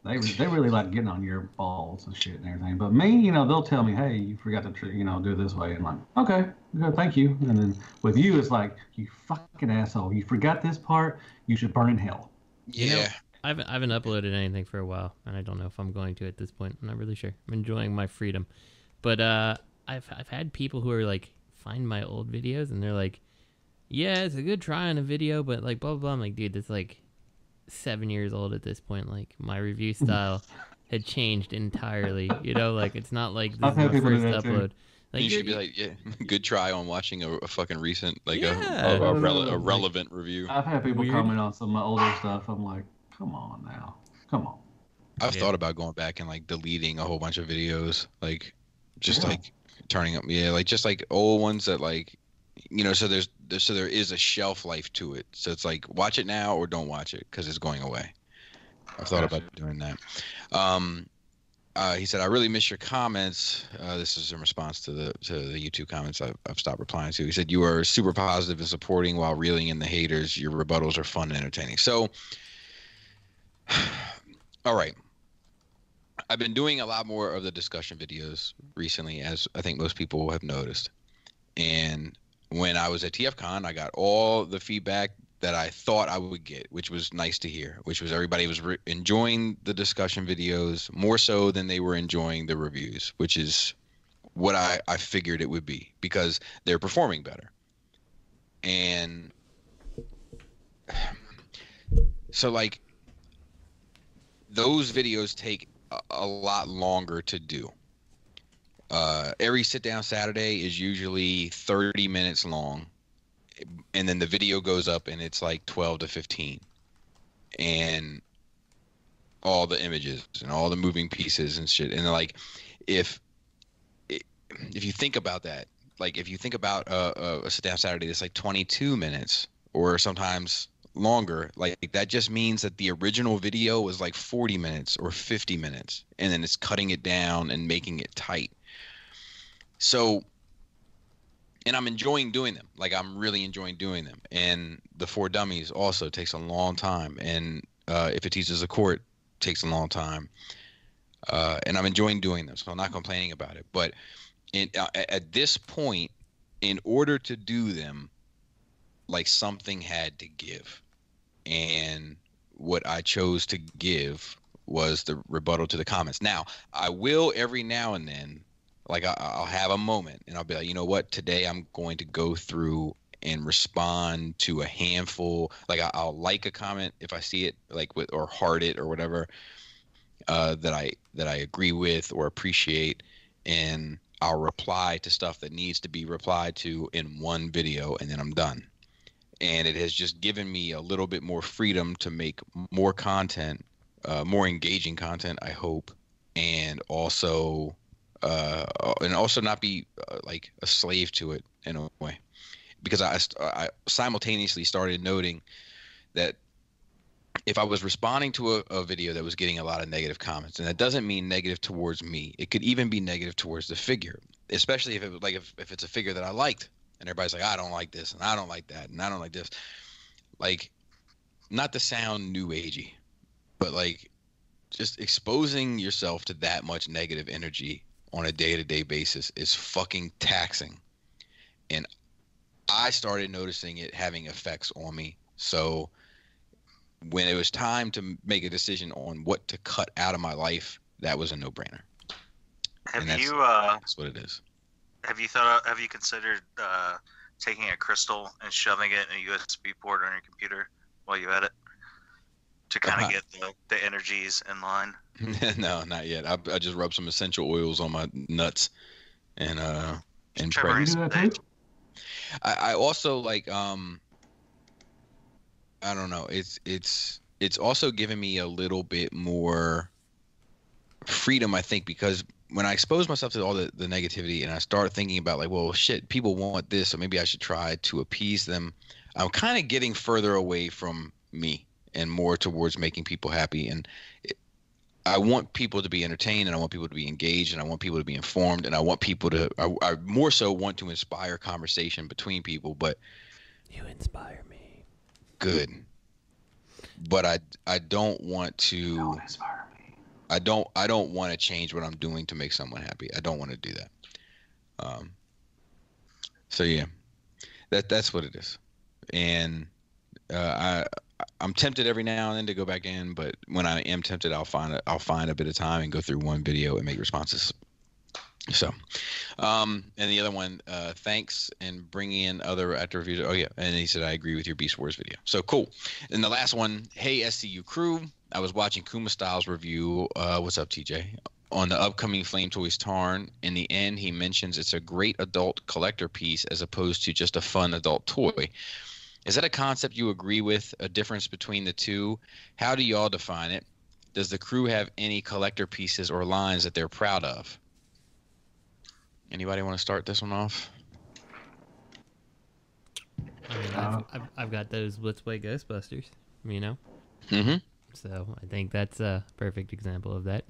They really like getting on your balls and shit and everything. But me, they'll tell me, hey, you forgot to do it this way. And I'm like, okay, good, thank you. And then with you, it's like, you fucking asshole, you forgot this part. You should burn in hell. Yeah. I haven't uploaded anything for a while, and I don't know if I'm going to at this point. I'm not really sure. I'm enjoying my freedom, but I've had people who are like find my old videos and they're like, yeah, it's a good try on a video, but like blah blah blah. I'm like, dude, that's like 7 years old at this point. Like, my review style had changed entirely. Like, it's not like this is my first upload. Like, you should be like, yeah, good try on watching a fucking recent, like, yeah. a relevant review. I've had people comment on some of my older stuff. I'm like, come on now, come on. I've thought about going back and like deleting a whole bunch of videos, like just like turning up, like just like old ones that like, so there is a shelf life to it. So it's like, watch it now or don't watch it because it's going away. I've thought about doing that. He said, I really miss your comments. This is in response to the YouTube comments I've stopped replying to. He said, you are super positive and supporting while reeling in the haters. Your rebuttals are fun and entertaining. So, all right. I've been doing a lot more of the discussion videos recently, as I think most people have noticed. And when I was at TFCon, I got all the feedback that I thought I would get, which was nice to hear, which was everybody was enjoying the discussion videos more so than they were enjoying the reviews, which is what I figured it would be, because they're performing better. And so like those videos take a lot longer to do. Every sit down Saturday is usually 30 minutes long, and then the video goes up and it's like 12 to 15, and all the images and all the moving pieces and shit. And like if you think about that, like if you think about a sit down Saturday that's like 22 minutes or sometimes longer, like that just means that the original video was like 40 minutes or 50 minutes, and then it's cutting it down and making it tight. So, and I'm enjoying doing them. Like I'm really enjoying doing them. And the 4 Dummies also takes a long time, and if it teaches a court, takes a long time. And I'm enjoying doing them, so I'm not complaining about it. But at this point, in order to do them, like something had to give, and what I chose to give was the rebuttal to the comments. Now, I will every now and then, like I'll have a moment and I'll be like, you know what, today I'm going to go through and respond to a handful. Like I'll like a comment if I see it, like with, or heart it or whatever, that I agree with or appreciate, and I'll reply to stuff that needs to be replied to in one video, and then I'm done. And it has just given me a little bit more freedom to make more content, more engaging content, I hope, and also not be like a slave to it in a way, because I simultaneously started noting that if I was responding to a video that was getting a lot of negative comments, and that doesn't mean negative towards me, it could even be negative towards the figure, especially if it was like if it's a figure that I liked, and everybody's like, I don't like this, and I don't like that, and I don't like this. Like, not to sound new agey, but like just exposing yourself to that much negative energy on a day-to-day basis is fucking taxing. And I started noticing it having effects on me. So when it was time to make a decision on what to cut out of my life, that was a no-brainer. That's what it is. Have you considered taking a crystal and shoving it in a USB port on your computer while you edit to kind of get the energies in line? No, not yet. I just rub some essential oils on my nuts and pray. You do that too? I also like I don't know. It's also given me a little bit more freedom, I think, because when I expose myself to all the negativity and I start thinking about like, well, shit, people want this, so maybe I should try to appease them, I'm kind of getting further away from me and more towards making people happy. And I want people to be entertained, and I want people to be engaged, and I want people to be informed, and I want people to I more so want to inspire conversation between people. But you inspire me. Good. But I don't want to. Don't inspire me. I don't want to change what I'm doing to make someone happy. I don't want to do that. So yeah, that's what it is. And I'm tempted every now and then to go back in, but when I am tempted, I'll find a bit of time and go through one video and make responses. So, and the other one, thanks, and bringing in other actor reviews. Oh yeah, and he said I agree with your Beast Wars video. So cool. And the last one, hey SCU crew, I was watching Kuma Styles' review. What's up, TJ? On the upcoming Flame Toys Tarn. In the end, he mentions it's a great adult collector piece as opposed to just a fun adult toy. Is that a concept you agree with? A difference between the two? How do y'all define it? Does the crew have any collector pieces or lines that they're proud of? Anybody want to start this one off? I mean, I've got those Blitzway Ghostbusters, you know? Mm-hmm. So I think that's a perfect example of that.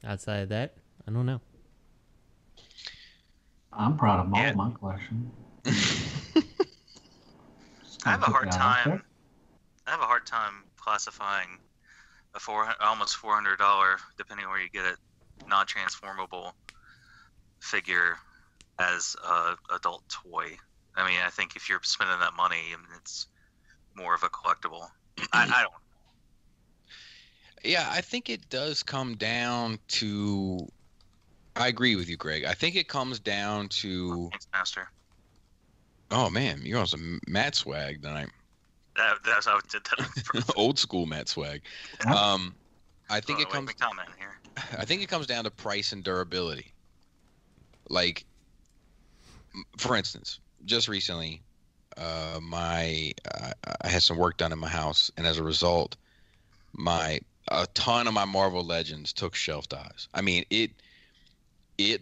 Outside of that, I don't know. I'm proud of all of my collection. I have a hard time classifying a almost $400, depending on where you get it, non-transformable figure as a adult toy. I mean, I think if you're spending that money, it's more of a collectible. I don't. Yeah, I think it does come down to. I agree with you, Greg. I think it comes down to. Thanks, Master. Oh man, you're on some Matt swag tonight. That's how I did that. Old school Matt swag. I think it comes. Comment here. I think it comes down to price and durability. Like, for instance, just recently, I had some work done in my house, and as a result, a ton of my Marvel Legends took shelf dives. I mean, it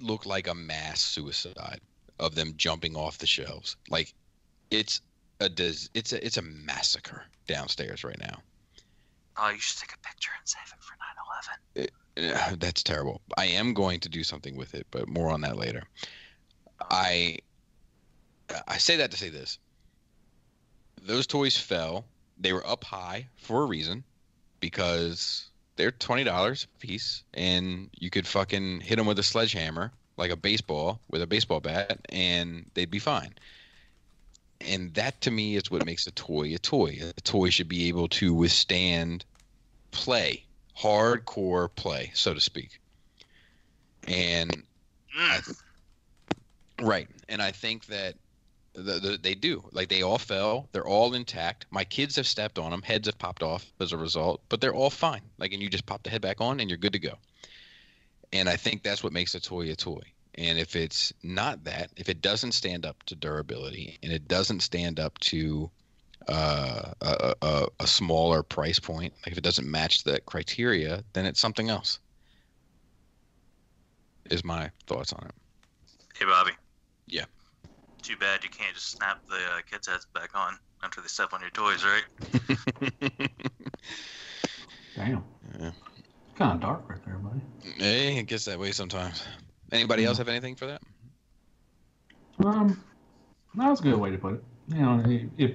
looked like a mass suicide of them jumping off the shelves. Like, it's a massacre downstairs right now. Oh, you should take a picture and save it for 9/11. That's terrible. I am going to do something with it, but more on that later. I say that to say this. Those toys fell. They were up high for a reason, because they're $20 a piece, and you could fucking hit them with a sledgehammer, like a baseball, with a baseball bat, and they'd be fine. And that, to me, is what makes a toy a toy. A toy should be able to withstand play, hardcore play, so to speak. And right. And I think that they do. Like, they all fell. They're all intact. My kids have stepped on them. Heads have popped off as a result, but they're all fine. Like, and you just pop the head back on and you're good to go. And I think that's what makes a toy a toy. And if it's not that, if it doesn't stand up to durability, and it doesn't stand up to a smaller price point, like if it doesn't match that criteria, then it's something else. Is my thoughts on it. Hey, Bobby. Yeah. Too bad you can't just snap the kids' heads back on after they step on your toys, right? Damn. Yeah. Kind of dark right there, buddy. Hey, it gets that way sometimes. Anybody else have anything for that? That's a good way to put it. You know, if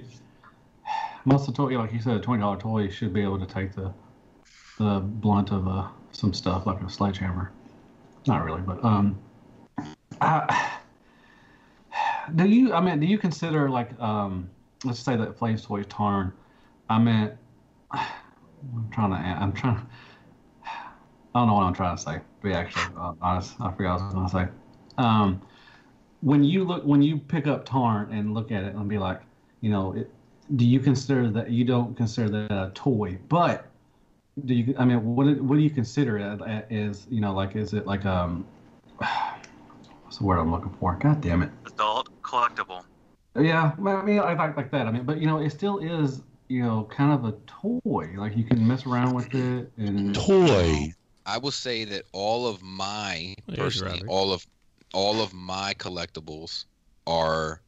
most of the toy, like you said, a $20 toy should be able to take the blunt of some stuff like a sledgehammer. Not really, but do you consider, like, let's say that Flames toys Tarn? I don't know what I'm trying to say. To be actually honest, I forgot what I was going to say. When you pick up Tarn and look at it and be like, you know, do you consider that you don't consider that a toy? But do you? I mean, what do you consider it as? You know, like, is it like what's the word I'm looking for? God damn it. Adult collectible. Yeah, I mean, I like that. I mean, but you know, it still is, you know, kind of a toy. Like, you can mess around with it and Toy. I will say that all of my collectibles are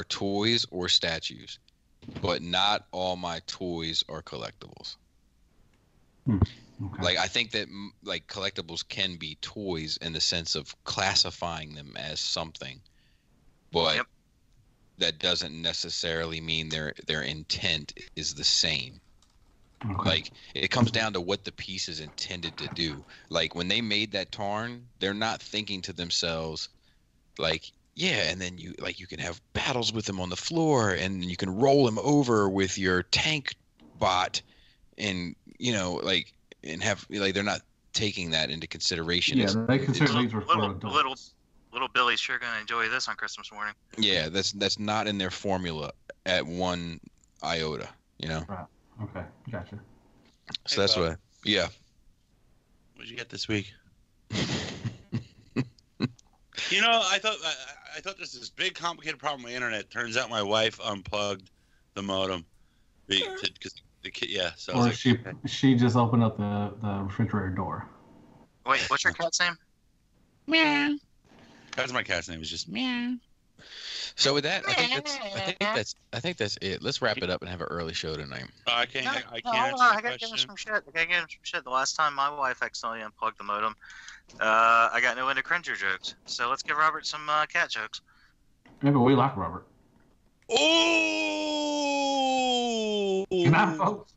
toys or statues, but not all my toys are collectibles. Okay. Like, I think that like collectibles can be toys in the sense of classifying them as something, but that doesn't necessarily mean their intent is the same. Okay. Like, it comes down to what the piece is intended to do. Like, when they made that Tarn, they're not thinking to themselves, like, yeah, and then you can have battles with him on the floor, and you can roll him over with your tank bot, and, you know, like, and have, like, they're not taking that into consideration. Yeah, they consider these were for adults. Little Billy's sure gonna enjoy this on Christmas morning. Yeah, that's not in their formula at one iota, you know. Right. Okay, gotcha. So Hey, that's Bob. what. Yeah. What'd you get this week? You know, I thought there's this big complicated problem with the internet. Turns out my wife unplugged the modem because the kid. Yeah, so I Or was like, she just opened up the refrigerator door. Wait, what's your cat's name? meow. That's my cat's name. Is just meow. So with that, I think that's it. Let's wrap it up and have an early show tonight. I can't. No, I can't. hold answer on, the I gotta give him question. some shit. The last time my wife accidentally unplugged the modem, I got no end of cringer jokes. So let's give Robert some cat jokes. Maybe we like Robert. Oh! Good night, folks.